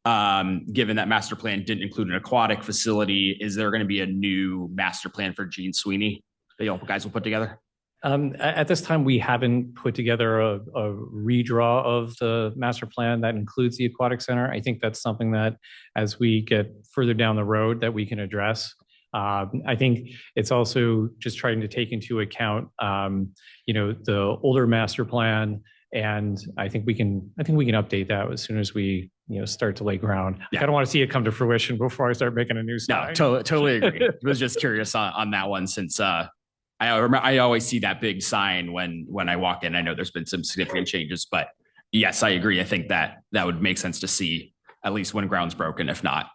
Given that master plan didn't include an aquatic facility, is there going to be a new master plan for Gene Sweeney that you guys will put together? At this time, we haven't put together a redraw of the master plan that includes the aquatic center. I think that's something that as we get further down the road that we can address. I think it's also just trying to take into account, the older master plan. And I think we can update that as soon as we, start to lay ground. Yeah. I don't want to see it come to fruition before I start making a new sign. No, totally agree. I was just curious on that one since, I always see that big sign when I walk in. I know there's been some significant changes, but yes, I agree. I think that would make sense to see at least when ground's broken, if not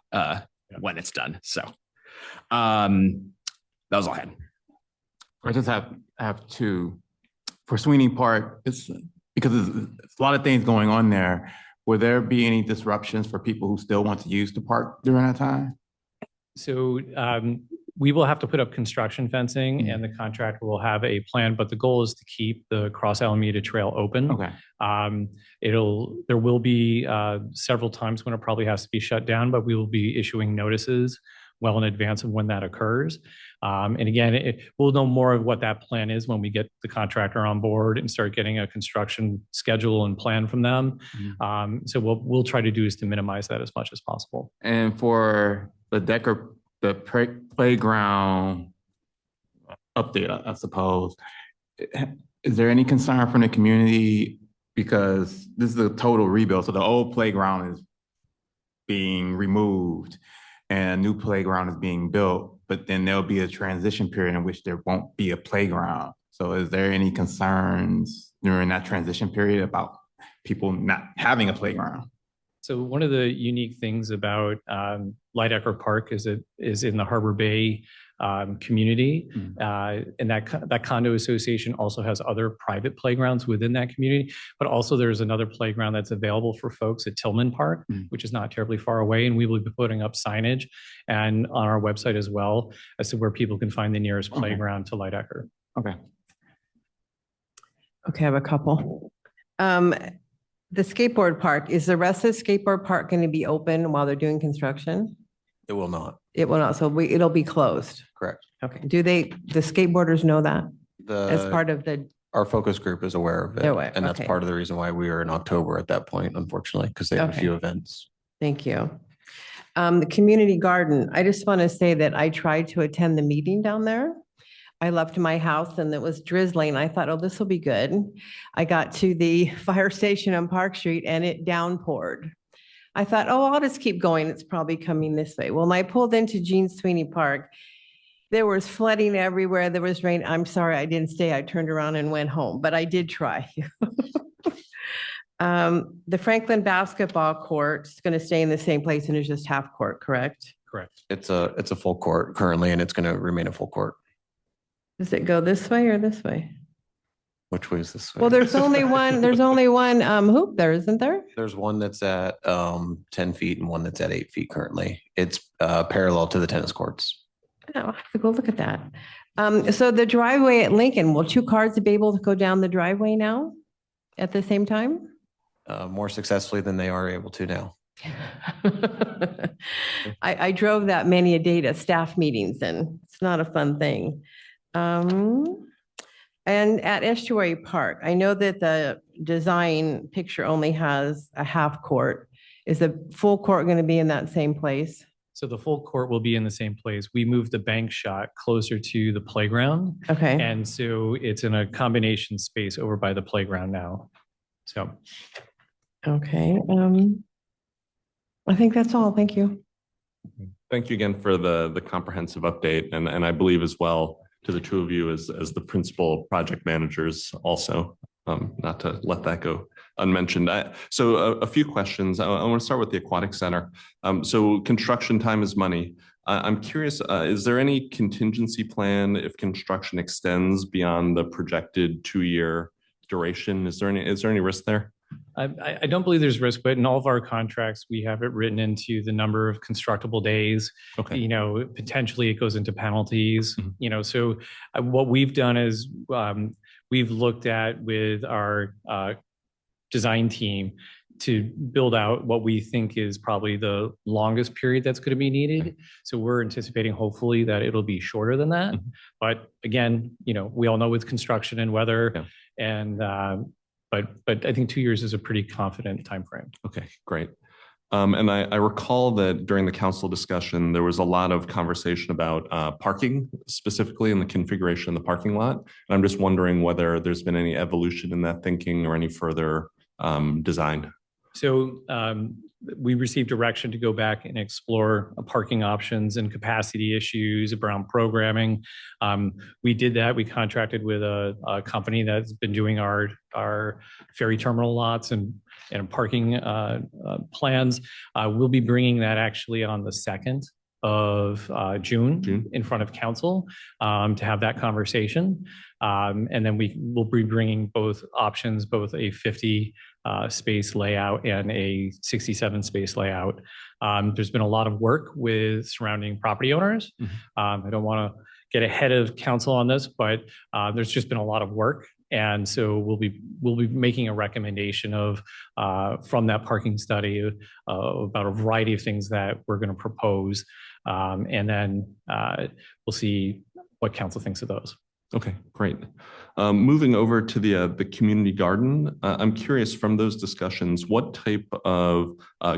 when it's done. So that was all I had. I just have two. For Sweeney Park, it's because it's a lot of things going on there. Will there be any disruptions for people who still want to use the park during that time? So we will have to put up construction fencing and the contractor will have a plan, but the goal is to keep the Cross Alameda Trail open. Okay. There will be several times when it probably has to be shut down, but we will be issuing notices well in advance of when that occurs. And again, we'll know more of what that plan is when we get the contractor on board and start getting a construction schedule and plan from them. So we'll try to do is to minimize that as much as possible. And for the playground update, I suppose, is there any concern from the community because this is a total rebuild? So the old playground is being removed and a new playground is being built, but then there'll be a transition period in which there won't be a playground. So is there any concerns during that transition period about people not having a playground? So one of the unique things about Lydecker Park is it is in the Harbor Bay community. And that condo association also has other private playgrounds within that community. But also there's another playground that's available for folks at Tillman Park, which is not terribly far away. And we will be putting up signage and on our website as well as to where people can find the nearest playground to Lydecker. Okay. Okay, I have a couple. The skateboard park, is the rest of the skateboard park going to be open while they're doing construction? It will not, It will not, so it'll be closed. correct. Okay, the skateboarders know that as part of the, Our focus group is aware of it. They're aware, And that's okay. part of the reason why we are in October at that point, unfortunately, because they have a Okay. few events. thank you. The community garden, I just want to say that I tried to attend the meeting down there. I left my house and it was drizzling. I thought, oh, this will be good. I got to the fire station on Park Street and it downpoured. I thought, oh, I'll just keep going. It's probably coming this way. Well, when I pulled into Gene Sweeney Park, there was flooding everywhere. There was rain. I'm sorry, I didn't stay. I turned around and went home, but I did try. The Franklin basketball court is going to stay in the same place and it's just half court, correct? Correct. It's a full court currently, and it's going to remain a full court. Does it go this way or this way? Which way is this? way? Well, there's only one hoop there, isn't there? There's one that's at 10 feet and one that's at 8 feet currently. It's parallel to the tennis courts. Oh, I'll have to go look at that. So the driveway at Lincoln, will two cars be able to go down the driveway now at the same time? More successfully than they are able to now. I drove that many a day to staff meetings and it's not a fun thing. And at Estuary Park, I know that the design picture only has a half court. Is the full court going to be in that same place? So the full court will be in the same place. We moved the bank shot closer to the playground. Okay, And so it's in a combination space over by the playground now. So okay. I think that's all. Thank you. Thank you again for the comprehensive update. And I believe as well to the two of you as the principal project managers also, not to let that go unmentioned. So a few questions. I want to start with the Aquatic Center. So construction time is money. I'm curious, is there any contingency plan if construction extends beyond the projected 2-year duration? Is there any risk there? I don't believe there's risk, but in all of our contracts, we have it written into the number of constructible days. Okay. You know, potentially it goes into penalties, Mhm. you know, so what we've done is we've looked at with our design team to build out what we think is probably the longest period that's going to be needed. So we're anticipating hopefully that it'll be shorter than that. Mhm. But again, you know, we all know with construction and weather Yeah. and but I think 2 years is a pretty confident timeframe. Okay, great. And I recall that during the council discussion, there was a lot of conversation about parking, specifically in the configuration of the parking lot. And I'm just wondering whether there's been any evolution in that thinking or any further design. So we received direction to go back and explore parking options and capacity issues around programming. We did that. We contracted with a company that's been doing our ferry terminal lots and parking plans. We'll be bringing that actually on the 2nd of June in front of council to have that conversation. And then we will be bringing both options, both a 50 space layout and a 67 space layout. There's been a lot of work with surrounding property owners. I don't want to get ahead of council on this, but there's just been a lot of work. And so we'll be making a recommendation of from that parking study about a variety of things that we're going to propose. And then we'll see what council thinks of those. Okay, great. Moving over to the community garden, I'm curious from those discussions, what type of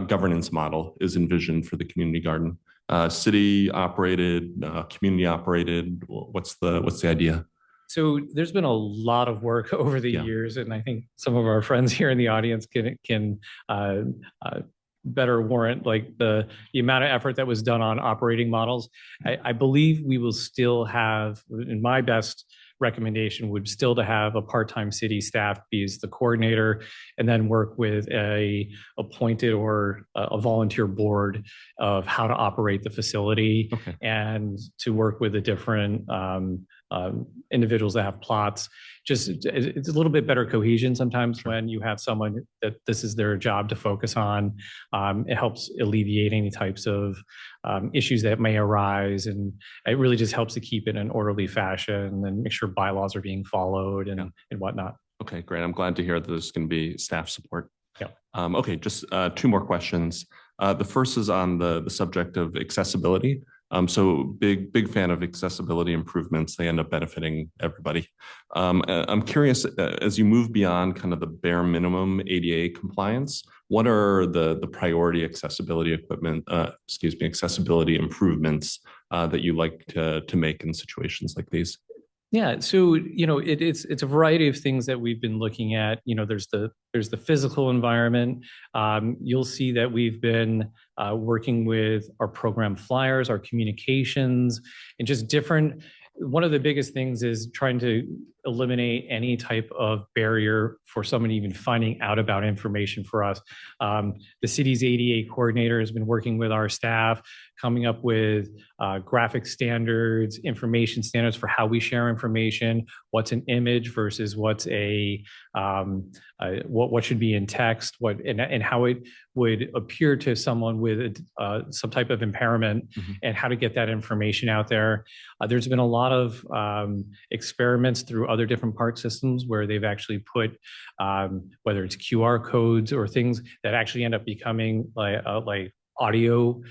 governance model is envisioned for the community garden? City operated, community operated? What's the idea? So there's been a lot of work over the years, and I think some of our friends here in the audience can better warrant like the amount of effort that was done on operating models. I believe we will still have, in my best recommendation would still to have a part-time city staff be as the coordinator, and then work with a appointed or a volunteer board of how to operate the facility Okay. and to work with the different individuals that have plots. Just it's a little bit better cohesion sometimes when you have someone that this is their job to focus on. It helps alleviate any types of issues that may arise, and it really just helps to keep it in an orderly fashion and make sure bylaws are being followed and whatnot. Okay, great. I'm glad to hear that there's going to be staff support. Yeah. Okay, just two more questions. The first is on the subject of accessibility. So big fan of accessibility improvements. They end up benefiting everybody. I'm curious, as you move beyond kind of the bare minimum ADA compliance, what are the priority accessibility accessibility improvements that you like to make in situations like these? Yeah, so it's a variety of things that we've been looking at. There's the physical environment. You'll see that we've been working with our program flyers, our communications, and just different. One of the biggest things is trying to eliminate any type of barrier for someone even finding out about information for us. The city's ADA coordinator has been working with our staff, coming up with graphic standards, information standards for how we share information, what's an image versus what's what should be in text, and how it would appear to someone with some type of impairment, and how to get that information out there. There's been a lot of experiments through other different park systems where they've actually put whether it's QR codes or things that actually end up becoming like audio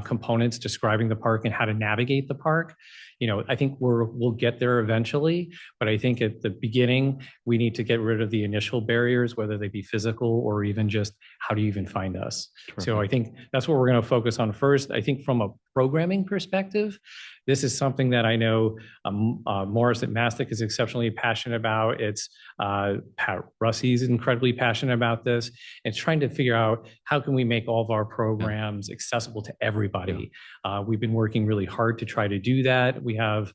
components describing the park and how to navigate the park. I think we'll get there eventually, but I think at the beginning, we need to get rid of the initial barriers, whether they be physical or even just how do you even find us? Terrific. So I think that's what we're going to focus on first. I think from a programming perspective, this is something that I know Morris at Mastic is exceptionally passionate about. It's Pat Russey is incredibly passionate about this. It's trying to figure out how can we make all of our programs accessible to everybody. We've been working really hard to try to do that. We have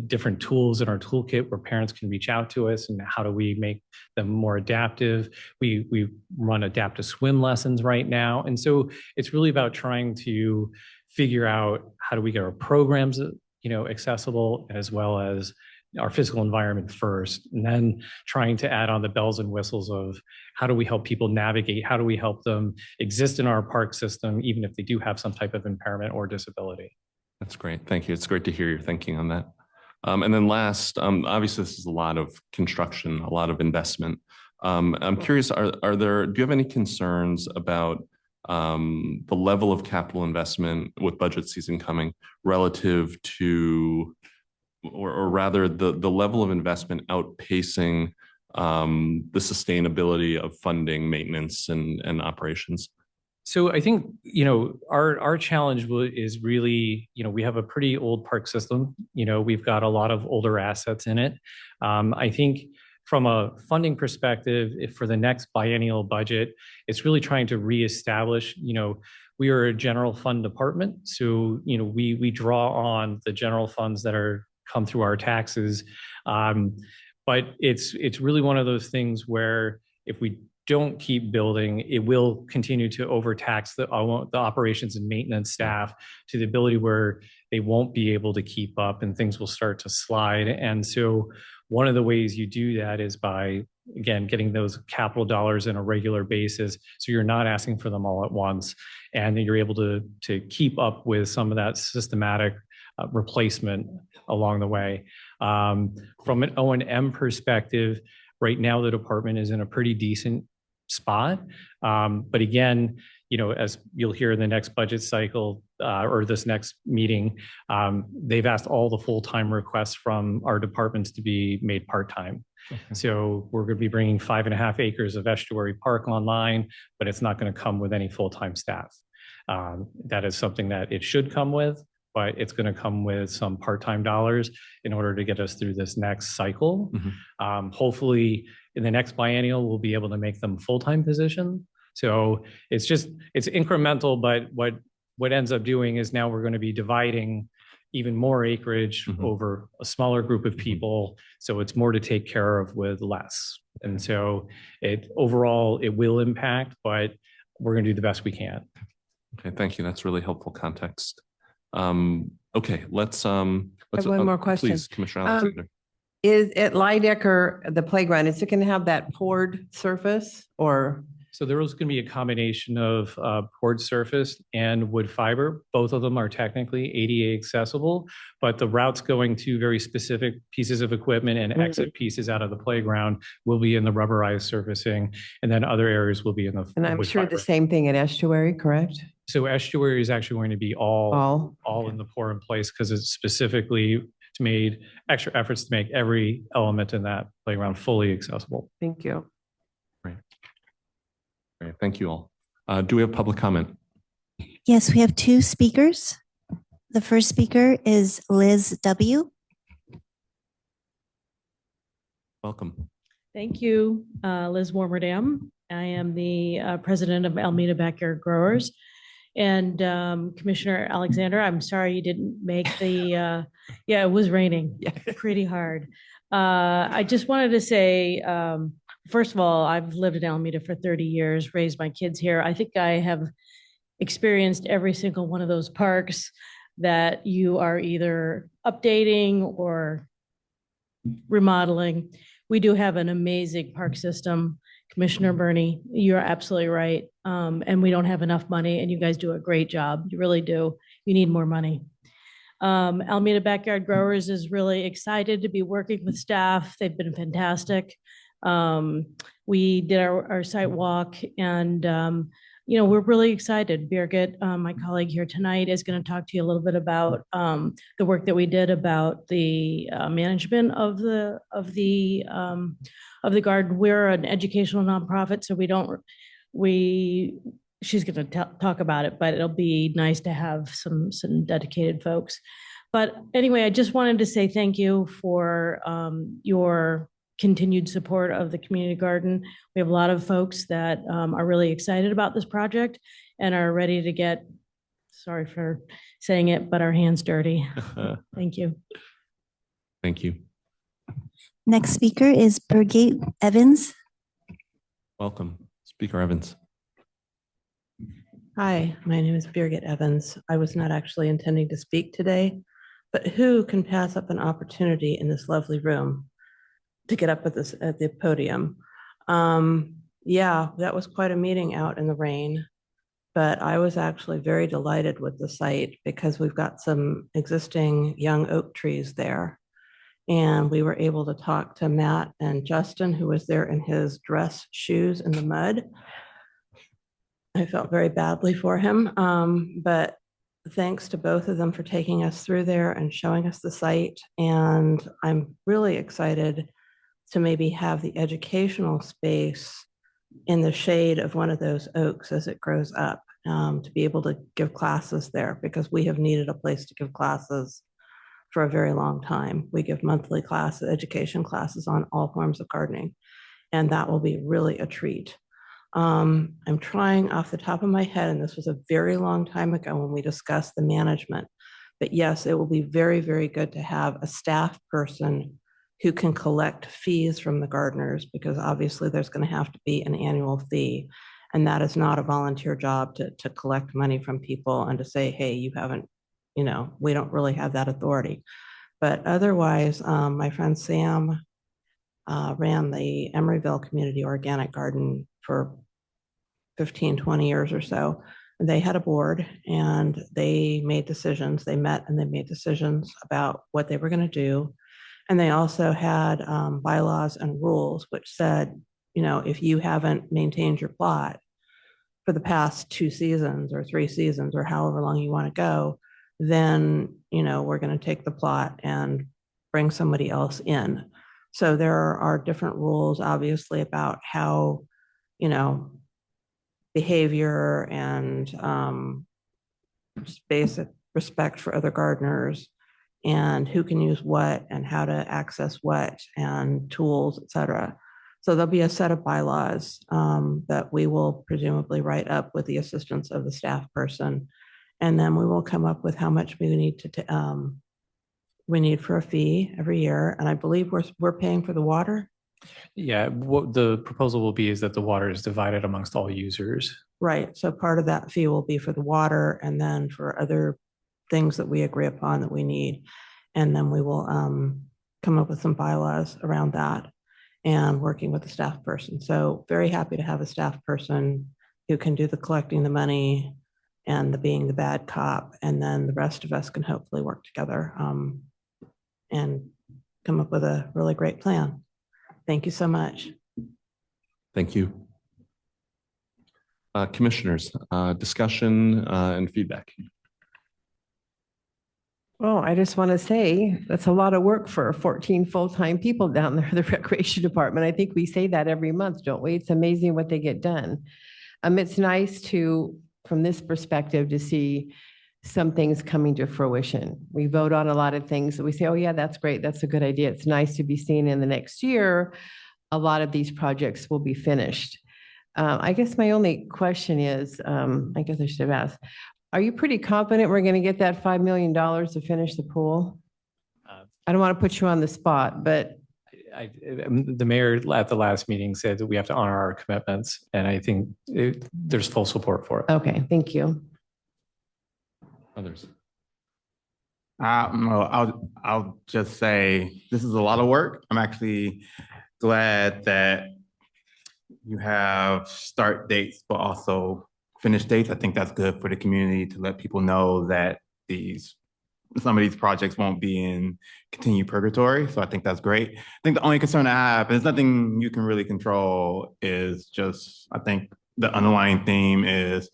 different tools in our toolkit where parents can reach out to us, and how do we make them more adaptive. We run adaptive swim lessons right now. And so it's really about trying to figure out how do we get our programs, accessible, as well as our physical environment first, and then trying to add on the bells and whistles of how do we help people navigate, how do we help them exist in our park system, even if they do have some type of impairment or disability. That's great. Thank you. It's great to hear your thinking on that. And then last, obviously this is a lot of construction, a lot of investment. I'm curious, do you have any concerns about the level of capital investment with budget season coming relative to, or rather the level of investment outpacing the sustainability of funding, maintenance, and operations? So I think, our challenge is really, we have a pretty old park system. We've got a lot of older assets in it. I think from a funding perspective, if for the next biennial budget, it's really trying to reestablish, we are a general fund department. So, we draw on the general funds that come through our taxes. But it's really one of those things where if we don't keep building, it will continue to overtax the operations and maintenance staff to the ability where they won't be able to keep up and things will start to slide. And so one of the ways you do that is by, again, getting those capital dollars on a regular basis. So you're not asking for them all at once, and then you're able to keep up with some of that systematic replacement along the way. From an O&M perspective, right now the department is in a pretty decent spot. But again, as you'll hear in the next budget cycle or this next meeting, they've asked all the full-time requests from our departments to be made part-time. Okay. So we're going to be bringing 5.5 acres of estuary park online, but it's not going to come with any full-time staff. That is something that it should come with, but it's going to come with some part-time dollars in order to get us through this next cycle. Mm-hmm. Hopefully in the next biennial, we'll be able to make them full-time position. So it's incremental, but what ends up doing is now we're going to be dividing, even more acreage Mhm. over a smaller group of people. So it's more to take care of with less. And so overall, it will impact, but we're going to do the best we can. Okay, thank you. That's really helpful context. Okay, let's one more question. Please, Commissioner Alexander. Is at Lydecker, the playground, is it going to have that poured surface or? So there is going to be a combination of poured surface and wood fiber. Both of them are technically ADA accessible, but the routes going to very specific pieces of equipment and exit pieces out of the playground will be in the rubberized surfacing, and then other areas will be in the And I'm wood sure fiber. the same thing at Estuary, correct? So estuary is actually going to be all All? in the pour in place because it's specifically made extra efforts to make every element in that playground fully accessible. Thank you. Great, thank you all. Do we have public comment? Yes, we have two speakers. The first speaker is Liz W. Welcome. Thank you, Liz Warmerdam. I am the president of Alameda Backyard Growers. And Commissioner Alexander, I'm sorry you didn't make the, yeah, it was raining pretty hard. I just wanted to say, first of all, I've lived in Alameda for 30 years, raised my kids here. I think I have experienced every single one of those parks that you are either updating or remodeling. We do have an amazing park system. Commissioner Bernie, you're absolutely right. And we don't have enough money, and you guys do a great job. You really do. You need more money. Alameda Backyard Growers is really excited to be working with staff. They've been fantastic. We did our site walk, and we're really excited. Birgit, my colleague here tonight, is going to talk to you a little bit about the work that we did about the management of the garden. We're an educational nonprofit, so she's going to talk about it, but it'll be nice to have some dedicated folks. But anyway, I just wanted to say thank you for your continued support of the community garden. We have a lot of folks that are really excited about this project and are ready to get, sorry for saying it, but our hands dirty. Thank you. Thank you. Next speaker is Birgit Evans. Welcome, Speaker Evans. Hi, my name is Birgit Evans. I was not actually intending to speak today, but who can pass up an opportunity in this lovely room to get up at the podium? Yeah, that was quite a meeting out in the rain, but I was actually very delighted with the site because we've got some existing young oak trees there. And we were able to talk to Matt and Justin, who was there in his dress shoes in the mud. I felt very badly for him, but thanks to both of them for taking us through there and showing us the site. And I'm really excited to maybe have the educational space in the shade of one of those oaks as it grows up, to be able to give classes there, because we have needed a place to give classes for a very long time. We give monthly education classes on all forms of gardening, and that will be really a treat. I'm trying off the top of my head, and this was a very long time ago when we discussed the management, but yes, it will be very, very good to have a staff person who can collect fees from the gardeners, because obviously there's going to have to be an annual fee. And that is not a volunteer job to collect money from people and to say, hey, you haven't, we don't really have that authority. But otherwise, my friend Sam ran the Emeryville Community Organic Garden for 15, 20 years or so. They had a board and they made decisions. They met and they made decisions about what they were going to do. And they also had bylaws and rules which said, if you haven't maintained your plot for the past 2 seasons or 3 seasons or however long you want to go, then, we're going to take the plot and bring somebody else in. So there are different rules, obviously, about how, behavior and just basic respect for other gardeners and who can use what and how to access what and tools, et cetera. So there'll be a set of bylaws that we will presumably write up with the assistance of the staff person. And then we will come up with how much we need we need for a fee every year. And I believe we're paying for the water. Yeah, what the proposal will be is that the water is divided amongst all users. Right. So part of that fee will be for the water and then for other things that we agree upon that we need. And then we will come up with some bylaws around that and working with the staff person. So very happy to have a staff person who can do the collecting the money and the being the bad cop. And then the rest of us can hopefully work together and come up with a really great plan. Thank you so much. Thank you. Commissioners, discussion and feedback. Well, I just want to say that's a lot of work for 14 full-time people down there, the recreation department. I think we say that every month, don't we? It's amazing what they get done. It's nice to, from this perspective, to see some things coming to fruition. We vote on a lot of things that we say, oh yeah, that's great. That's a good idea. It's nice to be seen in the next year. A lot of these projects will be finished. I guess my only question is, I guess I should have asked, are you pretty confident we're going to get that $5 million to finish the pool? I don't want to put you on the spot, but The mayor at the last meeting said that we have to honor our commitments, and I think there's full support for it. okay, thank you. Others. Well, I'll just say this is a lot of work. I'm actually glad that you have start dates, but also finish dates. I think that's good for the community to let people know that some of these projects won't be in continued purgatory. So I think that's great. I think the only concern I have, and there's nothing you can really control, is just, I think the underlying theme is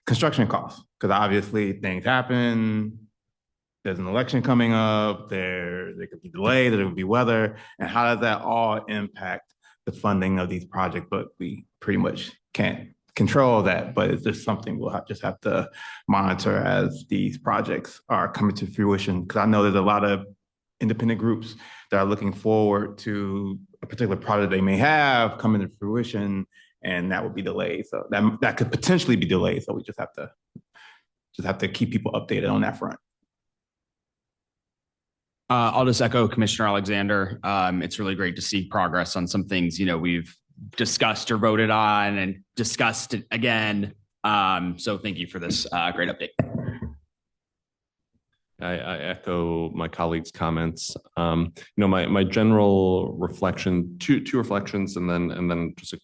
construction costs, because obviously things happen. There's an election coming up, there could be delays, there could be weather, and how does that all impact the funding of these projects? But we pretty much can't control that, but it's just something we'll just have to monitor as these projects are coming to fruition. Because I know there's a lot of independent groups that are looking forward to a particular project they may have coming to fruition, and that would be delayed. So that could potentially be delayed. So we just have to keep people updated on that front. I'll just echo Commissioner Alexander. It's really great to see progress on some things, we've discussed or voted on and discussed it again. So thank you for this great update. I echo my colleagues' comments. My general reflection, two reflections, and then just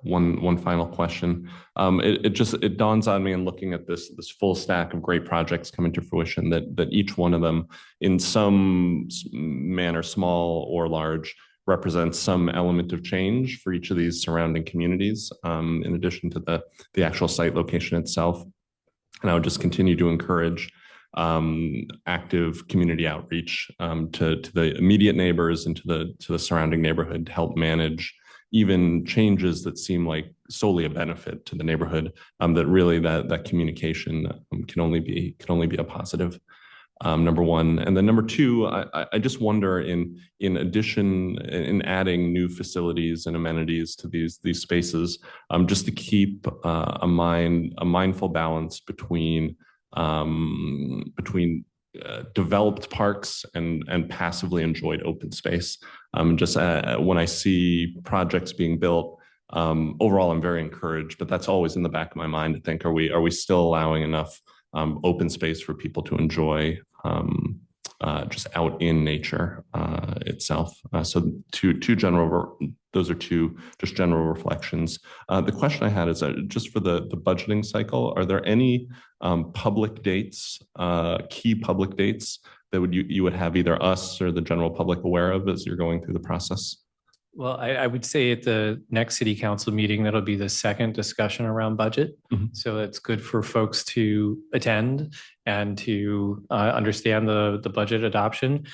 one final question. It dawns on me in looking at this full stack of great projects coming to fruition that each one of them, in some manner, small or large, represents some element of change for each of these surrounding communities, in addition to the actual site location itself. And I would just continue to encourage active community outreach to the immediate neighbors and to the surrounding neighborhood to help manage even changes that seem like solely a benefit to the neighborhood. That really that communication can only be a positive. Number one. And then number two, I just wonder in addition, in adding new facilities and amenities to these spaces, just to keep a mindful balance between developed parks and passively enjoyed open space. Just when I see projects being built, overall, I'm very encouraged, but that's always in the back of my mind to think, are we still allowing enough open space for people to enjoy just out in nature itself? So those are two just general reflections. The question I had is just for the budgeting cycle, are there any public dates, key public dates that you would have either us or the general public aware of as you're going through the process? Well, I would say at the next city council meeting, that'll be the second discussion around budget. Mm-hmm. So it's good for folks to attend and to understand the budget adoption.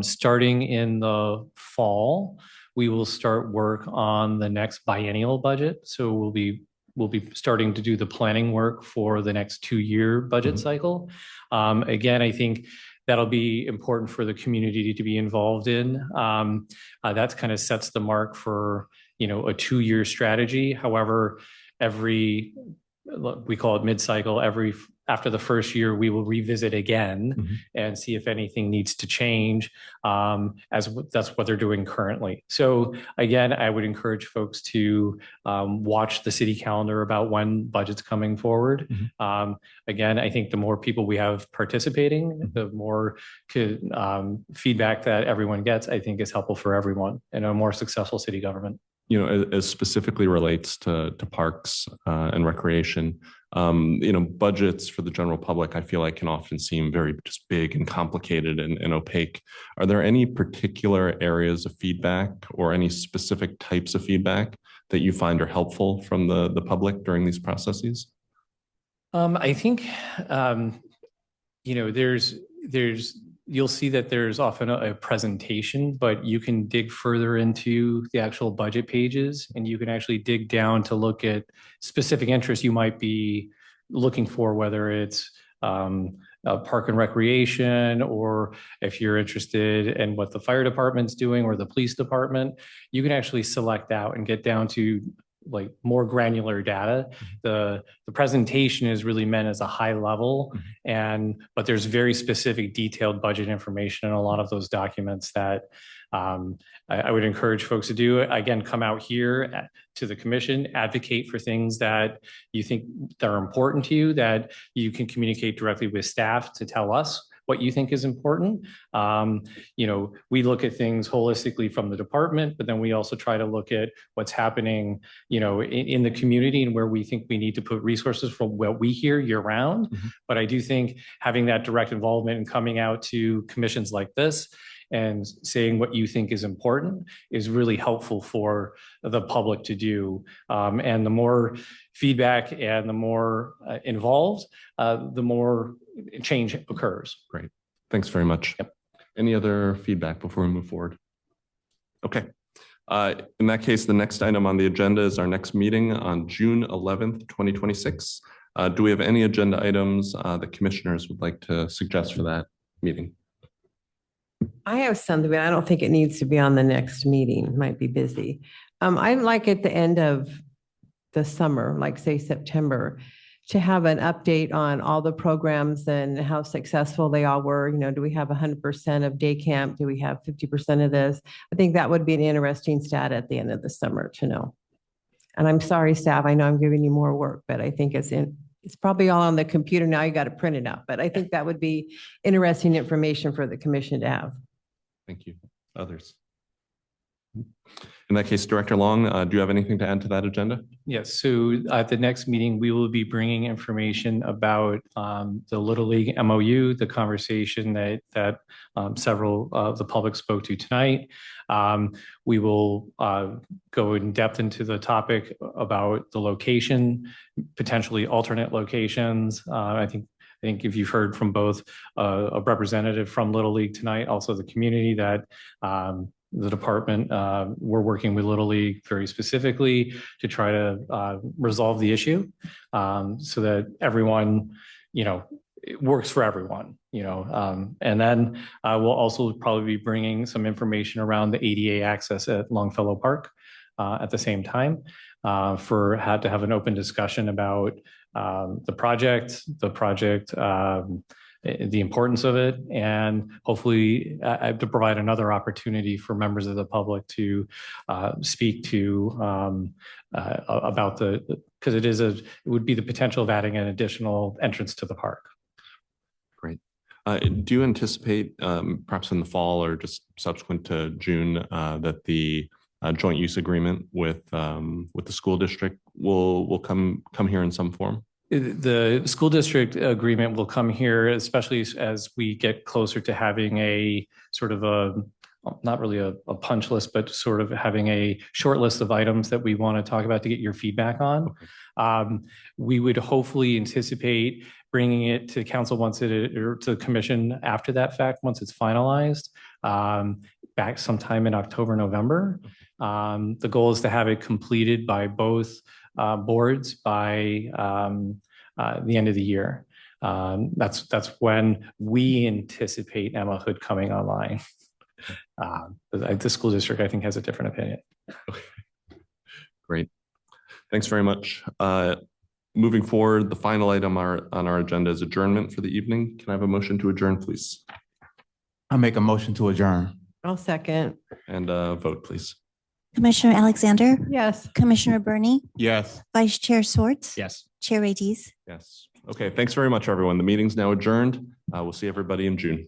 Starting in the fall, we will start work on the next biennial budget. So we'll be starting to do the planning work for the next 2-year budget Mm-hmm. cycle. Again, I think that'll be important for the community to be involved in. That kind of sets the mark for, a 2-year strategy. However, we call it mid-cycle, every after the first year, we will revisit again and see if anything needs to change, that's what they're doing currently. So again, I would encourage folks to watch the city calendar about when budget's coming forward. Again, I think the more people we have participating, the more feedback that everyone gets, I think is helpful for everyone in a more successful city government. You know, as specifically relates to parks and recreation, you know, budgets for the general public, I feel like can often seem very just big and complicated and opaque. Are there any particular areas of feedback or any specific types of feedback that you find are helpful from the public during these processes? I think, you know, you'll see that there's often a presentation, but you can dig further into the actual budget pages, and you can actually dig down to look at specific interests you might be looking for, whether it's park and recreation, or if you're interested in what the fire department's doing or the police department, you can actually select out and get down to like more granular data. The presentation is really meant as a high level, but there's very specific detailed budget information in a lot of those documents that I would encourage folks to do. Again, come out here to the commission, advocate for things that you think that are important to you, that you can communicate directly with staff to tell us what you think is important. You know, we look at things holistically from the department, but then we also try to look at what's happening, you know, in the community and where we think we need to put resources from what we hear year round. But I do think having that direct involvement and coming out to commissions like this and saying what you think is important is really helpful for the public to do. And the more feedback and the more involved, the more change occurs. Great. Thanks very much. Yep. Any other feedback before we move forward? Okay. In that case, the next item on the agenda is our next meeting on June 11th, 2026. Do we have any agenda items that commissioners would like to suggest for that meeting? I have something, but I don't think it needs to be on the next meeting. Might be busy. I'd like at the end of the summer, like say September, to have an update on all the programs and how successful they all were. You know, do we have 100% of day camp? Do we have 50% of this? I think that would be an interesting stat at the end of the summer to know. And I'm sorry, staff, I know I'm giving you more work, but I think it's probably all on the computer now. You got to print it out, but I think that would be interesting information for the commission to have. Thank you. Others? In that case, Director Long, do you have anything to add to that agenda? Yes. So at the next meeting, we will be bringing information about the Little League MOU, the conversation that several of the public spoke to tonight. We will go in depth into the topic about the location, potentially alternate locations. I think if you've heard from both a representative from Little League tonight, also the community, that the department, we're working with Little League very specifically to try to resolve the issue so that everyone, you know, it works for everyone, you know. And then we'll also probably be bringing some information around the ADA access at Longfellow Park at the same time for how to have an open discussion about the project, the importance of it, and hopefully to provide another opportunity for members of the public to speak to about because it would be the potential of adding an additional entrance to the park. Great. Do you anticipate perhaps in the fall or just subsequent to June that the joint use agreement with the school district will come here in some form? The school district agreement will come here, especially as we get closer to having a sort of not really a punch list, but sort of having a short list of items that we want to talk about to get your feedback on. Okay. We would hopefully anticipate bringing it to council or to the commission after that fact, once it's finalized, back sometime in October, November. The goal is to have it completed by both boards by the end of the year. That's when we anticipate Emma Hood coming online. The school district, I think, has a different opinion. Okay. Great. Thanks very much. Moving forward, the final item on our agenda is adjournment for the evening. Can I have a motion to adjourn, please? I'll make a motion to adjourn. I'll second. And vote, please. Commissioner Alexander, Yes. Commissioner Burney, Yes. Vice Chair Swartz, Yes. Chair Radies. Yes. Okay, thanks very much, everyone. The meeting's now adjourned. We'll see everybody in June.